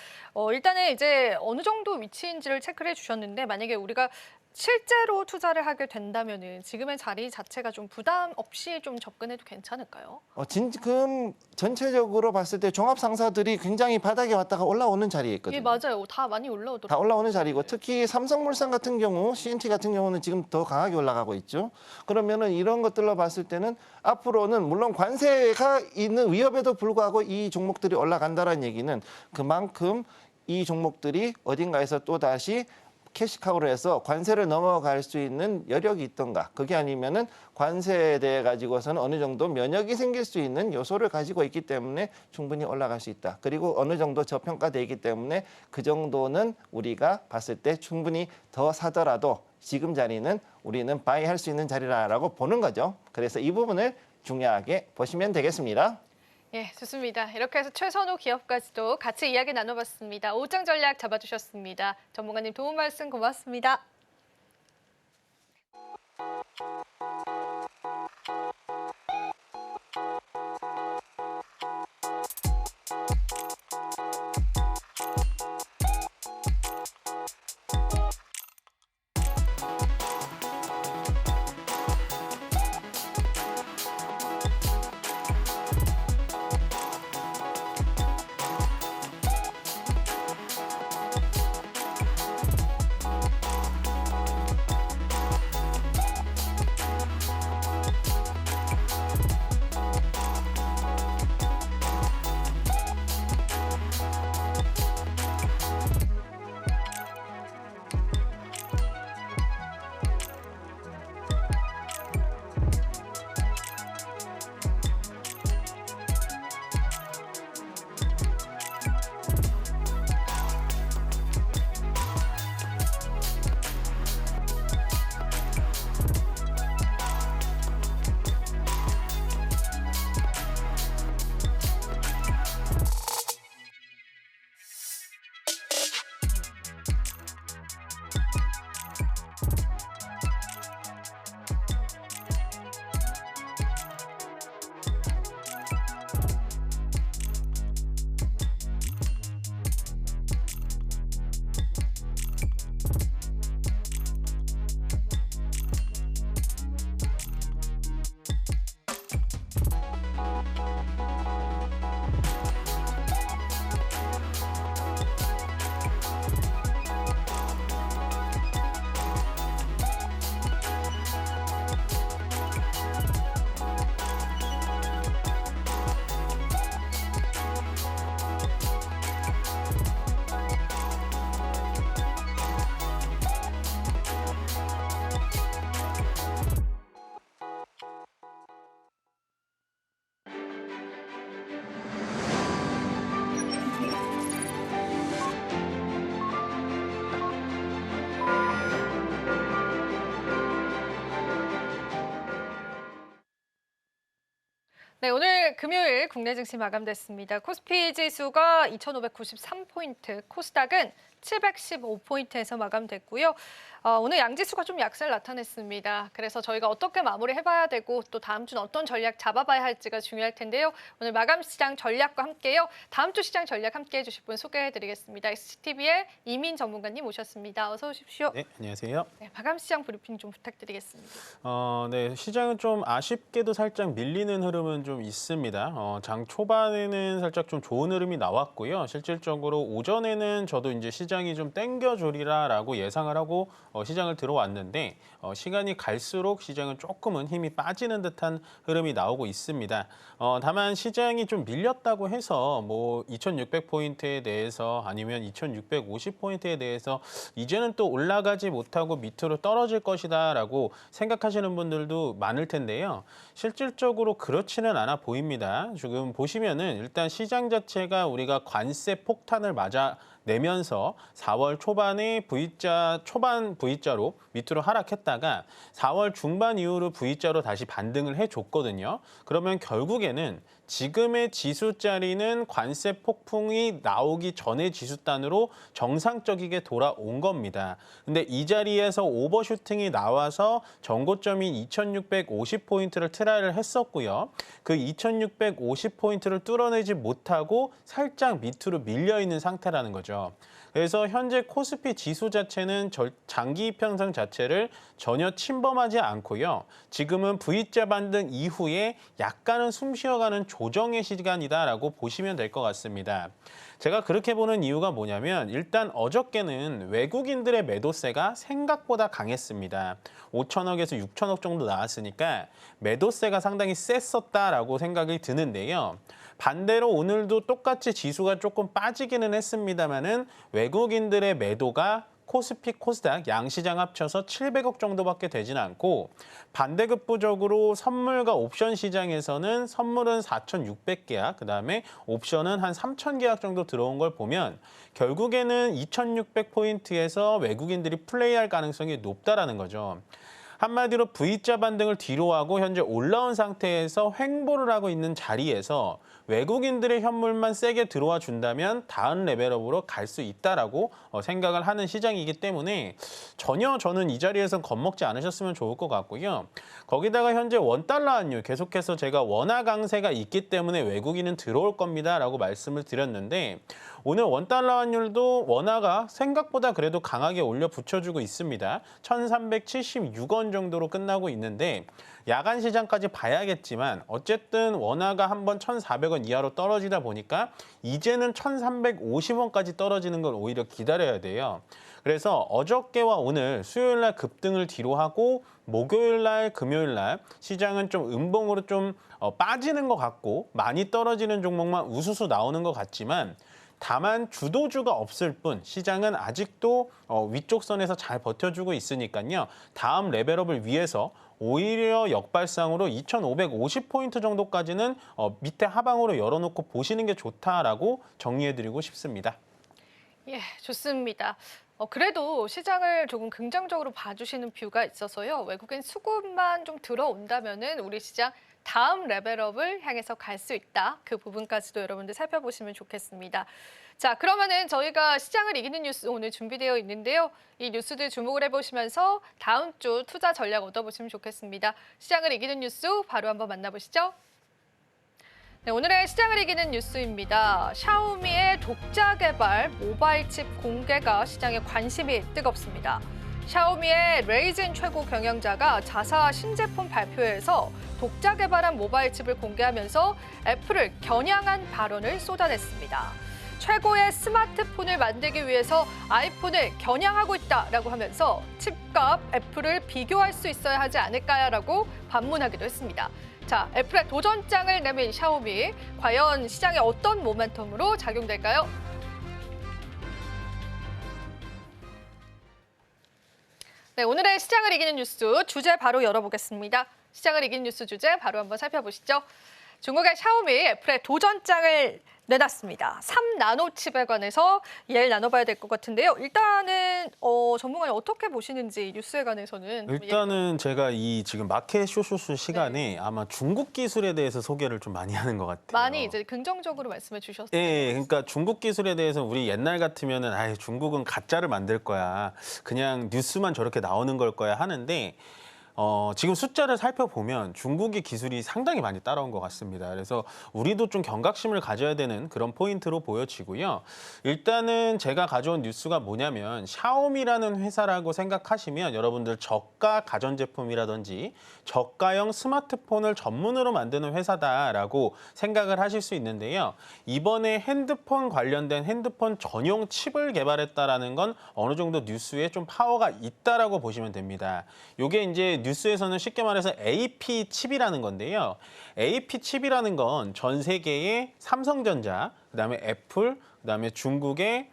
일단은 이제 어느 정도 위치인지를 체크를 해주셨는데 만약에 우리가 실제로 투자를 하게 된다면은 지금의 자리 자체가 좀 부담 없이 좀 접근해도 괜찮을까요? 지금 전체적으로 봤을 때 종합 상사들이 굉장히 바닥에 왔다가 올라오는 자리에 있거든요. 예, 맞아요. 다 많이 올라오더라고요. 다 올라오는 자리고 특히 삼성물산 같은 경우, CNT 같은 경우는 지금 더 강하게 올라가고 있죠. 그러면은 이런 것들로 봤을 때는 앞으로는 물론 관세가 있는 위협에도 불구하고 이 종목들이 올라간다는 얘기는 그만큼 이 종목들이 어딘가에서 또 다시 캐시카우로 해서 관세를 넘어갈 수 있는 여력이 있던가 그게 아니면은 관세에 대해 가지고서는 어느 정도 면역이 생길 수 있는 요소를 가지고 있기 때문에 충분히 올라갈 수 있다. 그리고 어느 정도 저평가돼 있기 때문에 그 정도는 우리가 봤을 때 충분히 더 사더라도 지금 자리는 우리는 바이할 수 있는 자리라고 보는 거죠. 그래서 이 부분을 중요하게 보시면 되겠습니다. 예, 좋습니다. 이렇게 해서 최선호 기업까지도 같이 이야기 나눠봤습니다. 오장 전략 잡아주셨습니다. 전문가님 도움 말씀 고맙습니다. 네, 오늘 금요일 국내 증시 마감됐습니다. 코스피 지수가 2,593포인트, 코스닥은 715포인트에서 마감됐고요. 오늘 양지수가 좀 약세를 나타냈습니다. 그래서 저희가 어떻게 마무리해봐야 되고 또 다음 주는 어떤 전략 잡아봐야 할지가 중요할 텐데요. 오늘 마감 시장 전략과 함께요. 다음 주 시장 전략 함께해 주실 분 소개해드리겠습니다. SCTV의 이민 전문가님 오셨습니다. 어서 오십시오. 네, 안녕하세요. 네, 마감 시장 브리핑 좀 부탁드리겠습니다. 네, 시장은 좀 아쉽게도 살짝 밀리는 흐름은 좀 있습니다. 장 초반에는 살짝 좀 좋은 흐름이 나왔고요. 실질적으로 오전에는 저도 이제 시장이 좀 땡겨주리라라고 예상을 하고 시장을 들어왔는데 시간이 갈수록 시장은 조금은 힘이 빠지는 듯한 흐름이 나오고 있습니다. 다만 시장이 좀 밀렸다고 해서 뭐 2,600포인트에 대해서 아니면 2,650포인트에 대해서 이제는 또 올라가지 못하고 밑으로 떨어질 것이다라고 생각하시는 분들도 많을 텐데요. 실질적으로 그렇지는 않아 보입니다. 지금 보시면은 일단 시장 자체가 우리가 관세 폭탄을 맞아 내면서 4월 초반에 초반 V자로 밑으로 하락했다가 4월 중반 이후로 V자로 다시 반등을 해줬거든요. 그러면 결국에는 지금의 지수 자리는 관세 폭풍이 나오기 전의 지수단으로 정상적이게 돌아온 겁니다. 근데 이 자리에서 오버슈팅이 나와서 전고점인 2,650포인트를 트라이를 했었고요. 그 2,650포인트를 뚫어내지 못하고 살짝 밑으로 밀려 있는 상태라는 거죠. 그래서 현재 코스피 지수 자체는 장기 이평선 자체를 전혀 침범하지 않고요. 지금은 V자 반등 이후에 약간은 숨 쉬어가는 조정의 시간이다라고 보시면 될 것 같습니다. 제가 그렇게 보는 이유가 뭐냐면 일단 어저께는 외국인들의 매도세가 생각보다 강했습니다. 5천억에서 6천억 정도 나왔으니까 매도세가 상당히 셌었다라고 생각이 드는데요. 반대로 오늘도 똑같이 지수가 조금 빠지기는 했습니다만은 외국인들의 매도가 코스피, 코스닥 양시장 합쳐서 700억 정도밖에 되지는 않고 반대급부적으로 선물과 옵션 시장에서는 선물은 4,600계약, 그다음에 옵션은 한 3,000계약 정도 들어온 걸 보면 결국에는 2,600포인트에서 외국인들이 플레이할 가능성이 높다라는 거죠. 한마디로 V자 반등을 뒤로하고 현재 올라온 상태에서 횡보를 하고 있는 자리에서 외국인들의 현물만 세게 들어와 준다면 다음 레벨업으로 갈 수 있다라고 생각을 하는 시장이기 때문에 전혀 저는 이 자리에서 겁먹지 않으셨으면 좋을 것 같고요. 거기다가 현재 원달러 환율 계속해서 제가 원화 강세가 있기 때문에 외국인은 들어올 겁니다라고 말씀을 드렸는데 오늘 원달러 환율도 원화가 생각보다 그래도 강하게 올려 붙여주고 있습니다. 1,376원 정도로 끝나고 있는데 야간 시장까지 봐야겠지만 어쨌든 원화가 한번 1,400원 이하로 떨어지다 보니까 이제는 1,350원까지 떨어지는 걸 오히려 기다려야 돼요. 그래서 어저께와 오늘 수요일 날 급등을 뒤로 하고 목요일 날, 금요일 날 시장은 좀 음봉으로 좀 빠지는 것 같고 많이 떨어지는 종목만 우수수 나오는 것 같지만 다만 주도주가 없을 뿐 시장은 아직도 위쪽 선에서 잘 버텨주고 있으니까요. 다음 레벨업을 위해서 오히려 역발상으로 2,550포인트 정도까지는 밑에 하방으로 열어놓고 보시는 게 좋다라고 정리해드리고 싶습니다. 예, 좋습니다. 그래도 시장을 조금 긍정적으로 봐주시는 뷰가 있어서요. 외국인 수급만 좀 들어온다면은 우리 시장 다음 레벨업을 향해서 갈 수 있다. 그 부분까지도 여러분들 살펴보시면 좋겠습니다. 자, 그러면은 저희가 시장을 이기는 뉴스 오늘 준비되어 있는데요. 이 뉴스들 주목을 해보시면서 다음 주 투자 전략 얻어보시면 좋겠습니다. 시장을 이기는 뉴스 바로 한번 만나보시죠. 네, 오늘의 시장을 이기는 뉴스입니다. 샤오미의 독자 개발 모바일 칩 공개가 시장에 관심이 뜨겁습니다. 샤오미의 레이즌 최고 경영자가 자사 신제품 발표에서 독자 개발한 모바일 칩을 공개하면서 애플을 겨냥한 발언을 쏟아냈습니다. 최고의 스마트폰을 만들기 위해서 아이폰을 겨냥하고 있다라고 하면서 칩과 애플을 비교할 수 있어야 하지 않을까라고 반문하기도 했습니다. 자, 애플의 도전장을 내민 샤오미, 과연 시장에 어떤 모멘텀으로 작용될까요? 네, 오늘의 시장을 이기는 뉴스 주제 바로 열어보겠습니다. 시장을 이기는 뉴스 주제 바로 한번 살펴보시죠. 중국의 샤오미, 애플의 도전장을 내놨습니다. 3나노 칩에 관해서 이야기를 나눠봐야 될 것 같은데요. 일단은 전문가님 어떻게 보시는지 뉴스에 관해서는 일단은 제가 이 지금 마켓 쇼쇼쇼 시간에 아마 중국 기술에 대해서 소개를 좀 많이 하는 것 같아요. 많이 이제 긍정적으로 말씀해 주셨어요. 예, 그러니까 중국 기술에 대해서 우리 옛날 같으면은 아예 중국은 가짜를 만들 거야. 그냥 뉴스만 저렇게 나오는 걸 거야 하는데 지금 숫자를 살펴보면 중국의 기술이 상당히 많이 따라온 것 같습니다. 그래서 우리도 좀 경각심을 가져야 되는 그런 포인트로 보여지고요. 일단은 제가 가져온 뉴스가 뭐냐면 샤오미라는 회사라고 생각하시면 여러분들 저가 가전제품이라든지 저가형 스마트폰을 전문으로 만드는 회사다라고 생각을 하실 수 있는데요. 이번에 핸드폰 관련된 핸드폰 전용 칩을 개발했다라는 건 어느 정도 뉴스에 좀 파워가 있다라고 보시면 됩니다. 이게 이제 뉴스에서는 쉽게 말해서 AP 칩이라는 건데요. AP 칩이라는 건 전 세계의 삼성전자, 그다음에 애플, 그다음에 중국의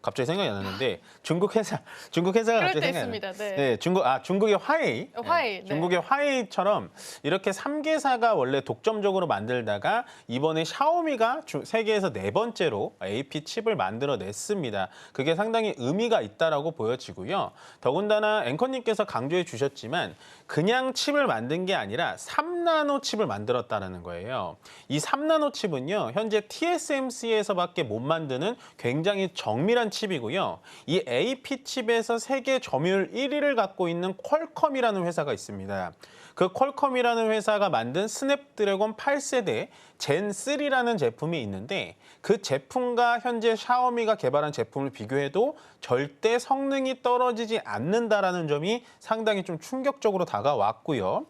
갑자기 생각이 안 나는데 중국 회사가 갑자기 생각이 안 나요. 네. 중국의 화웨이. 화웨이, 네. 중국의 화웨이처럼 이렇게 3개사가 원래 독점적으로 만들다가 이번에 샤오미가 세계에서 4번째로 AP 칩을 만들어냈습니다. 그게 상당히 의미가 있다라고 보여지고요. 더군다나 앵커님께서 강조해 주셨지만 그냥 칩을 만든 게 아니라 3나노 칩을 만들었다는 거예요. 이 3나노 칩은요, 현재 TSMC에서밖에 못 만드는 굉장히 정밀한 칩이고요. 이 AP 칩에서 세계 점유율 1위를 갖고 있는 퀄컴이라는 회사가 있습니다. 그 퀄컴이라는 회사가 만든 스냅드래곤 8세대 젠3라는 제품이 있는데 그 제품과 현재 샤오미가 개발한 제품을 비교해도 절대 성능이 떨어지지 않는다라는 점이 상당히 좀 충격적으로 다가왔고요.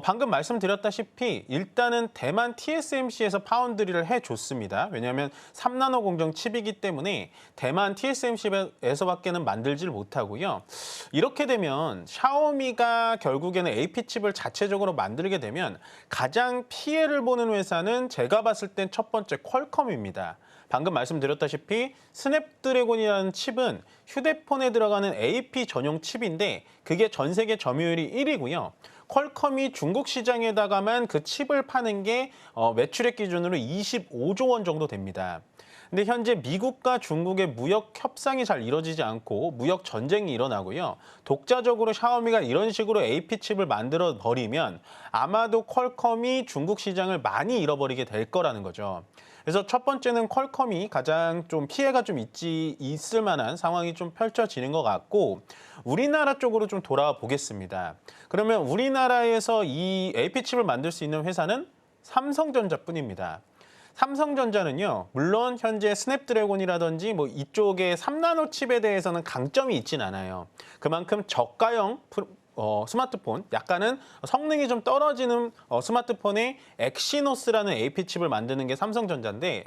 방금 말씀드렸다시피 일단은 대만 TSMC에서 파운드리를 해줬습니다. 왜냐하면 3나노 공정 칩이기 때문에 대만 TSMC에서밖에는 만들지를 못하고요. 이렇게 되면 샤오미가 결국에는 AP 칩을 자체적으로 만들게 되면 가장 피해를 보는 회사는 제가 봤을 땐 첫 번째 퀄컴입니다. 방금 말씀드렸다시피 스냅드래곤이라는 칩은 휴대폰에 들어가는 AP 전용 칩인데 그게 전 세계 점유율이 1위고요. 퀄컴이 중국 시장에다가만 그 칩을 파는 게 매출액 기준으로 25조 원 정도 됩니다. 근데 현재 미국과 중국의 무역 협상이 잘 이루어지지 않고 무역 전쟁이 일어나고요. 독자적으로 샤오미가 이런 식으로 AP 칩을 만들어 버리면 아마도 퀄컴이 중국 시장을 많이 잃어버리게 될 거라는 거죠. 그래서 첫 번째는 퀄컴이 가장 좀 피해가 좀 있을 만한 상황이 좀 펼쳐지는 것 같고 우리나라 쪽으로 좀 돌아와 보겠습니다. 그러면 우리나라에서 이 AP 칩을 만들 수 있는 회사는 삼성전자뿐입니다. 삼성전자는요, 물론 현재 스냅드래곤이라든지 뭐 이쪽의 3나노 칩에 대해서는 강점이 있진 않아요. 그만큼 저가형 스마트폰, 약간은 성능이 좀 떨어지는 스마트폰에 엑시노스라는 AP 칩을 만드는 게 삼성전자인데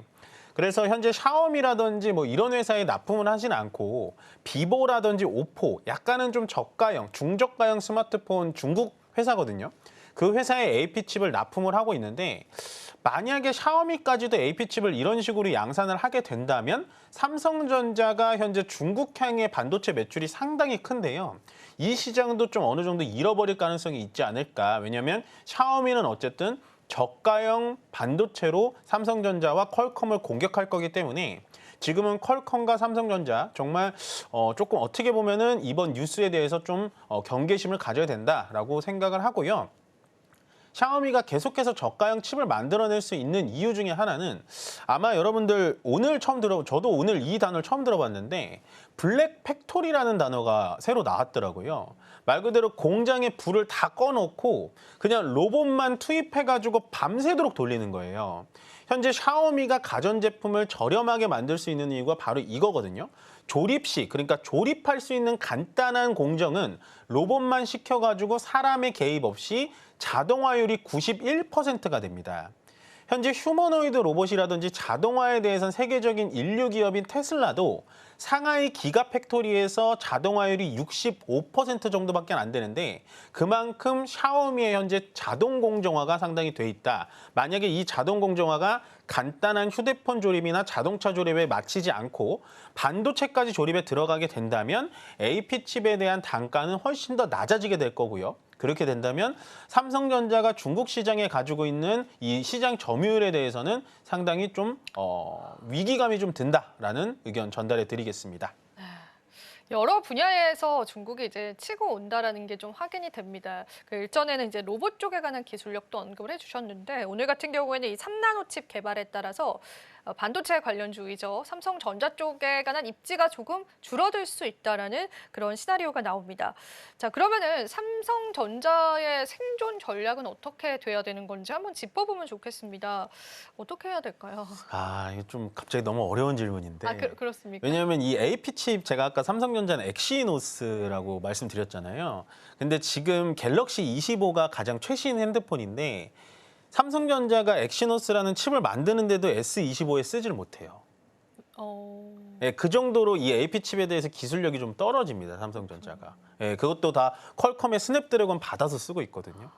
그래서 현재 샤오미라든지 뭐 이런 회사에 납품을 하진 않고 비보라든지 오포, 약간은 좀 저가형, 중저가형 스마트폰 중국 회사거든요. 그 회사에 AP 칩을 납품을 하고 있는데 만약에 샤오미까지도 AP 칩을 이런 식으로 양산을 하게 된다면 삼성전자가 현재 중국향의 반도체 매출이 상당히 큰데요. 이 시장도 좀 어느 정도 잃어버릴 가능성이 있지 않을까. 왜냐하면 샤오미는 어쨌든 저가형 반도체로 삼성전자와 퀄컴을 공격할 거기 때문에 지금은 퀄컴과 삼성전자 정말 조금 어떻게 보면은 이번 뉴스에 대해서 좀 경계심을 가져야 된다라고 생각을 하고요. 샤오미가 계속해서 저가형 칩을 만들어낼 수 있는 이유 중에 하나는 아마 여러분들 저도 오늘 이 단어를 처음 들어봤는데 블랙 팩토리라는 단어가 새로 나왔더라고요. 말 그대로 공장에 불을 다 꺼놓고 그냥 로봇만 투입해가지고 밤새도록 돌리는 거예요. 현재 샤오미가 가전제품을 저렴하게 만들 수 있는 이유가 바로 이거거든요. 조립식, 그러니까 조립할 수 있는 간단한 공정은 로봇만 시켜가지고 사람의 개입 없이 자동화율이 91%가 됩니다. 현재 휴머노이드 로봇이라든지 자동화에 대해서는 세계적인 인류 기업인 테슬라도 상하이 기가팩토리에서 자동화율이 65% 정도밖에 안 되는데 그만큼 샤오미의 현재 자동 공정화가 상당히 돼 있다. 만약에 이 자동 공정화가 간단한 휴대폰 조립이나 자동차 조립에 맞추지 않고 반도체까지 조립에 들어가게 된다면 AP 칩에 대한 단가는 훨씬 더 낮아지게 될 거고요. 그렇게 된다면 삼성전자가 중국 시장에 가지고 있는 이 시장 점유율에 대해서는 상당히 좀 위기감이 좀 든다라는 의견 전달해 드리겠습니다. 여러 분야에서 중국이 이제 치고 온다라는 게 좀 확인이 됩니다. 그 일전에는 이제 로봇 쪽에 관한 기술력도 언급을 해주셨는데 오늘 같은 경우에는 이 3나노 칩 개발에 따라서 반도체 관련주이죠. 삼성전자 쪽에 관한 입지가 조금 줄어들 수 있다라는 그런 시나리오가 나옵니다. 자, 그러면은 삼성전자의 생존 전략은 어떻게 돼야 되는 건지 한번 짚어보면 좋겠습니다. 어떻게 해야 될까요? 아, 이거 좀 갑자기 너무 어려운 질문인데. 아, 그렇습니까? 왜냐하면 이 AP 칩 제가 아까 삼성전자는 엑시노스라고 말씀드렸잖아요. 근데 지금 갤럭시 25가 가장 최신 핸드폰인데 삼성전자가 엑시노스라는 칩을 만드는데도 S25에 쓰지를 못해요. 예, 그 정도로 이 AP 칩에 대해서 기술력이 좀 떨어집니다, 삼성전자가. 예, 그것도 다 퀄컴의 스냅드래곤 받아서 쓰고 있거든요.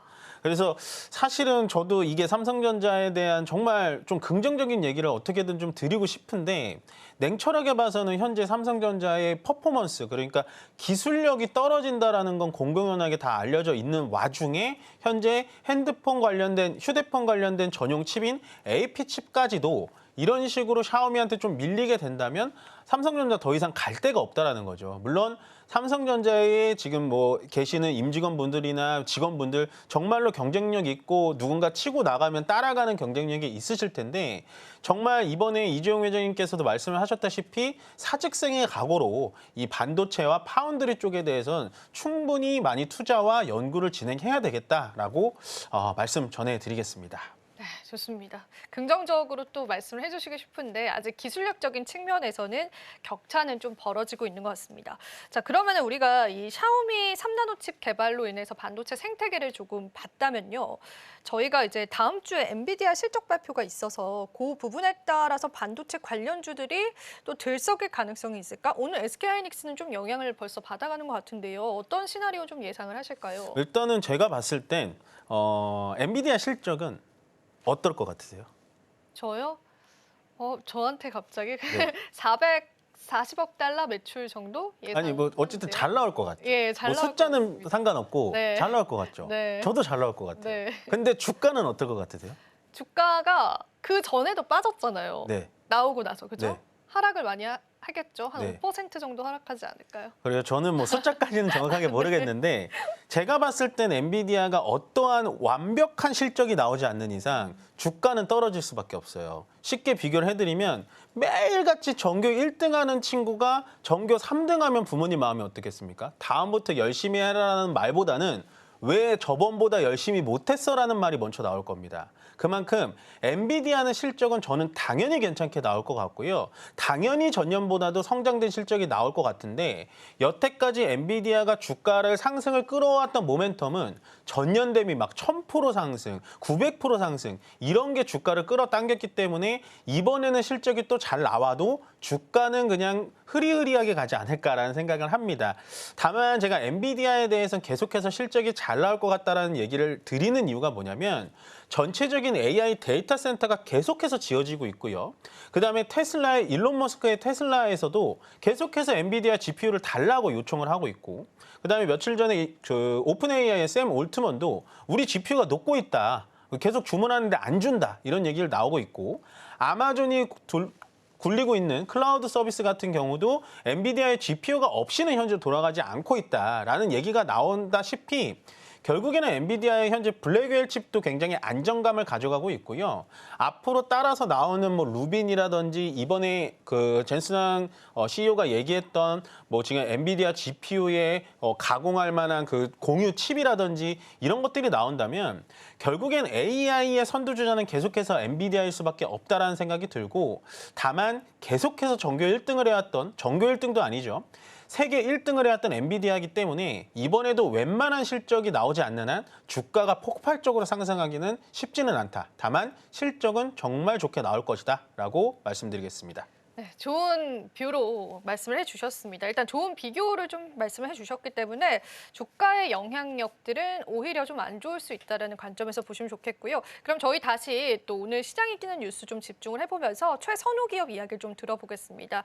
그래서 사실은 저도 이게 삼성전자에 대한 정말 좀 긍정적인 얘기를 어떻게든 좀 드리고 싶은데 냉철하게 봐서는 현재 삼성전자의 퍼포먼스, 그러니까 기술력이 떨어진다라는 건 공공연하게 다 알려져 있는 와중에 현재 핸드폰 관련된, 휴대폰 관련된 전용 칩인 AP 칩까지도 이런 식으로 샤오미한테 좀 밀리게 된다면 삼성전자 더 이상 갈 데가 없다라는 거죠. 물론 삼성전자에 지금 뭐 계시는 임직원분들이나 직원분들 정말로 경쟁력 있고 누군가 치고 나가면 따라가는 경쟁력이 있으실 텐데 정말 이번에 이재용 회장님께서도 말씀을 하셨다시피 사직생의 각오로 이 반도체와 파운드리 쪽에 대해서는 충분히 많이 투자와 연구를 진행해야 되겠다라고 말씀 전해드리겠습니다. 네, 좋습니다. 긍정적으로 또 말씀을 해주시고 싶은데 아직 기술력적인 측면에서는 격차는 좀 벌어지고 있는 것 같습니다. 자, 그러면 우리가 이 샤오미 3나노 칩 개발로 인해서 반도체 생태계를 조금 봤다면요. 저희가 이제 다음 주에 엔비디아 실적 발표가 있어서 그 부분에 따라서 반도체 관련주들이 또 들썩일 가능성이 있을까? 오늘 SK하이닉스는 좀 영향을 벌써 받아가는 것 같은데요. 어떤 시나리오 좀 예상을 하실까요? 일단은 제가 봤을 땐 엔비디아 실적은 어떨 것 같으세요? 저요? 저한테 갑자기 네. 440억 달러 매출 정도 예상? 아니 뭐 어쨌든 잘 나올 것 같죠. 예, 잘 뭐 나올 것 숫자는 같습니다. 상관없고 네. 잘 나올 것 같죠. 네. 저도 잘 나올 것 같아요. 네. 근데 주가는 어떨 것 같으세요? 주가가 그 전에도 빠졌잖아요. 네. 나오고 나서 그죠? 네. 하락을 많이 하겠죠. 한 네. 5% 정도 하락하지 않을까요? 그래요. 저는 뭐 숫자까지는 정확하게 모르겠는데 제가 봤을 땐 엔비디아가 어떠한 완벽한 실적이 나오지 않는 이상 주가는 떨어질 수밖에 없어요. 쉽게 비교를 해드리면 매일같이 전교 1등하는 친구가 전교 3등하면 부모님 마음이 어떻겠습니까? 다음부터 열심히 해라라는 말보다는 왜 저번보다 열심히 못했어라는 말이 먼저 나올 겁니다. 그만큼 엔비디아는 실적은 저는 당연히 괜찮게 나올 것 같고요. 당연히 전년보다도 성장된 실적이 나올 것 같은데 여태까지 엔비디아가 주가를 상승을 끌어왔던 모멘텀은 전년 대비 막 1000% 상승, 900% 상승 이런 게 주가를 끌어당겼기 때문에 이번에는 실적이 또 잘 나와도 주가는 그냥 흐리흐리하게 가지 않을까라는 생각을 합니다. 다만 제가 엔비디아에 대해서는 계속해서 실적이 잘 나올 것 같다라는 얘기를 드리는 이유가 뭐냐면 전체적인 AI 데이터 센터가 계속해서 지어지고 있고요. 그다음에 테슬라의 일론 머스크의 테슬라에서도 계속해서 엔비디아 GPU를 달라고 요청을 하고 있고 그다음에 며칠 전에 그 오픈 AI의 샘 올트먼도 우리 GPU가 녹고 있다. 계속 주문하는데 안 준다. 이런 얘기를 나오고 있고 아마존이 굴리고 있는 클라우드 서비스 같은 경우도 엔비디아의 GPU가 없이는 현재 돌아가지 않고 있다라는 얘기가 나온다시피 결국에는 엔비디아의 현재 블랙웰 칩도 굉장히 안정감을 가져가고 있고요. 앞으로 따라서 나오는 뭐 루빈이라든지 이번에 그 젠슨 CEO가 얘기했던 뭐 지금 엔비디아 GPU에 가공할 만한 그 공유 칩이라든지 이런 것들이 나온다면 결국엔 AI의 선두주자는 계속해서 엔비디아일 수밖에 없다라는 생각이 들고 다만 계속해서 전교 1등을 해왔던 전교 1등도 아니죠. 세계 1등을 해왔던 엔비디아이기 때문에 이번에도 웬만한 실적이 나오지 않는 한 주가가 폭발적으로 상승하기는 쉽지는 않다. 다만 실적은 정말 좋게 나올 것이다 라고 말씀드리겠습니다. 네, 좋은 뷰로 말씀을 해주셨습니다. 일단 좋은 비교를 좀 말씀을 해주셨기 때문에 주가의 영향력들은 오히려 좀 안 좋을 수 있다는 관점에서 보시면 좋겠고요. 그럼 저희 다시 또 오늘 시장이 뛰는 뉴스 좀 집중을 해보면서 최선호 기업 이야기를 좀 들어보겠습니다.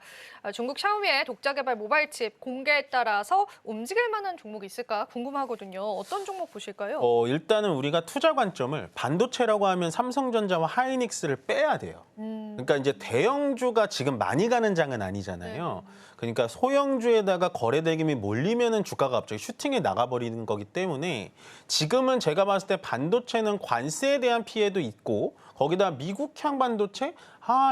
중국 샤오미의 독자 개발 모바일 칩 공개에 따라서 움직일 만한 종목이 있을까 궁금하거든요. 어떤 종목 보실까요? 일단은 우리가 투자 관점을 반도체라고 하면 삼성전자와 하이닉스를 빼야 돼요. 그러니까 이제 대형주가 지금 많이 가는 장은 아니잖아요. 그러니까 소형주에다가 거래 대금이 몰리면은 주가가 갑자기 슈팅에 나가버리는 거기 때문에 지금은 제가 봤을 때 반도체는 관세에 대한 피해도 있고 거기다 미국향 반도체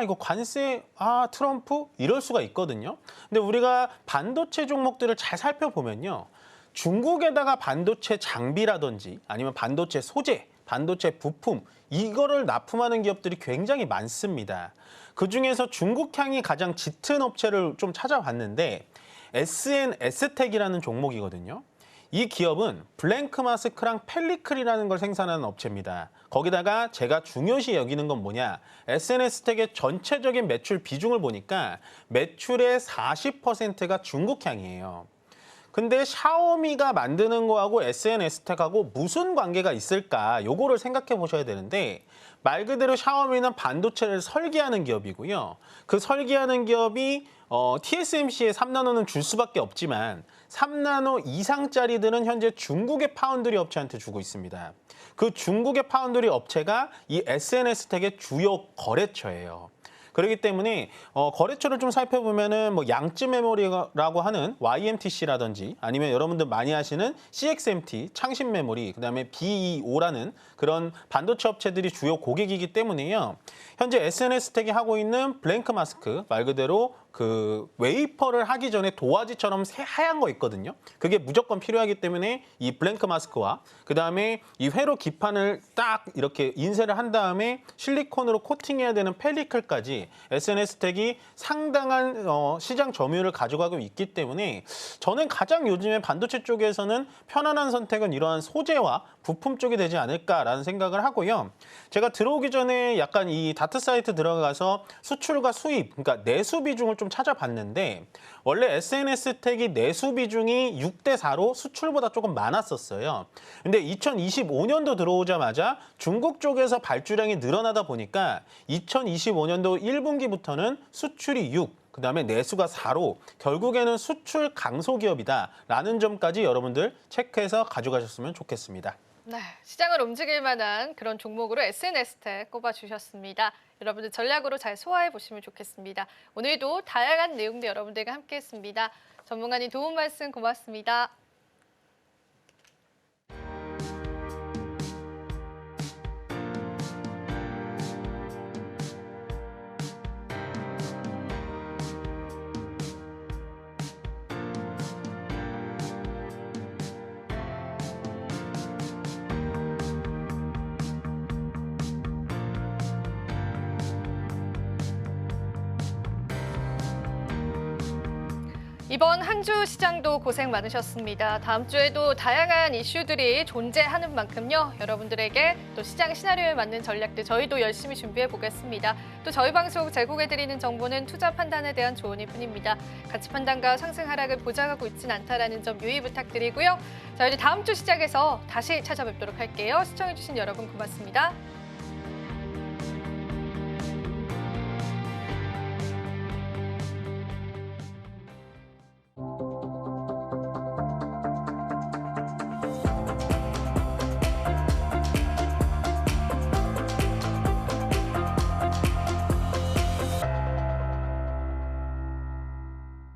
이거 관세 트럼프 이럴 수가 있거든요. 근데 우리가 반도체 종목들을 잘 살펴보면요. 중국에다가 반도체 장비라든지 아니면 반도체 소재, 반도체 부품 이거를 납품하는 기업들이 굉장히 많습니다. 그중에서 중국향이 가장 짙은 업체를 좀 찾아봤는데 SNS텍이라는 종목이거든요. 이 기업은 블랭크 마스크랑 펠리클이라는 걸 생산하는 업체입니다. 거기다가 제가 중요시 여기는 건 뭐냐? SNS텍의 전체적인 매출 비중을 보니까 매출의 40%가 중국향이에요. 근데 샤오미가 만드는 거하고 SNS텍하고 무슨 관계가 있을까? 요거를 생각해 보셔야 되는데 말 그대로 샤오미는 반도체를 설계하는 기업이고요. 그 설계하는 기업이 TSMC의 3나노는 줄 수밖에 없지만 3나노 이상짜리들은 현재 중국의 파운드리 업체한테 주고 있습니다. 그 중국의 파운드리 업체가 이 SNS텍의 주요 거래처예요. 그렇기 때문에 거래처를 좀 살펴보면은 뭐 양쯔 메모리라고 하는 YMTC라든지 아니면 여러분들 많이 하시는 CXMT, 창신 메모리, 그다음에 BEO라는 그런 반도체 업체들이 주요 고객이기 때문에요. 현재 SNS텍이 하고 있는 블랭크 마스크 말 그대로 그 웨이퍼를 하기 전에 도화지처럼 하얀 거 있거든요. 그게 무조건 필요하기 때문에 이 블랭크 마스크와 그다음에 이 회로 기판을 딱 이렇게 인쇄를 한 다음에 실리콘으로 코팅해야 되는 펠리클까지 SNS텍이 상당한 시장 점유율을 가져가고 있기 때문에 저는 가장 요즘에 반도체 쪽에서는 편안한 선택은 이러한 소재와 부품 쪽이 되지 않을까라는 생각을 하고요. 제가 들어오기 전에 약간 이 다트 사이트 들어가서 수출과 수입, 그러니까 내수 비중을 좀 찾아봤는데 원래 SNS텍이 내수 비중이 6대4로 수출보다 조금 많았었어요. 근데 2025년도 들어오자마자 중국 쪽에서 발주량이 늘어나다 보니까 2025년도 1분기부터는 수출이 6, 그다음에 내수가 4로 결국에는 수출 강소 기업이다라는 점까지 여러분들 체크해서 가져가셨으면 좋겠습니다. 네, 시장을 움직일 만한 그런 종목으로 SNS텍 꼽아주셨습니다. 여러분들 전략으로 잘 소화해 보시면 좋겠습니다. 오늘도 다양한 내용들 여러분들과 함께했습니다. 전문가님 도움 말씀 고맙습니다. 이번 한 주 시장도 고생 많으셨습니다. 다음 주에도 다양한 이슈들이 존재하는 만큼요. 여러분들에게 또 시장 시나리오에 맞는 전략들 저희도 열심히 준비해 보겠습니다. 또 저희 방송 제공해드리는 정보는 투자 판단에 대한 조언일 뿐입니다. 가치 판단과 상승 하락을 보장하고 있진 않다라는 점 유의 부탁드리고요. 저희 다음 주 시작에서 다시 찾아뵙도록 할게요. 시청해주신 여러분 고맙습니다.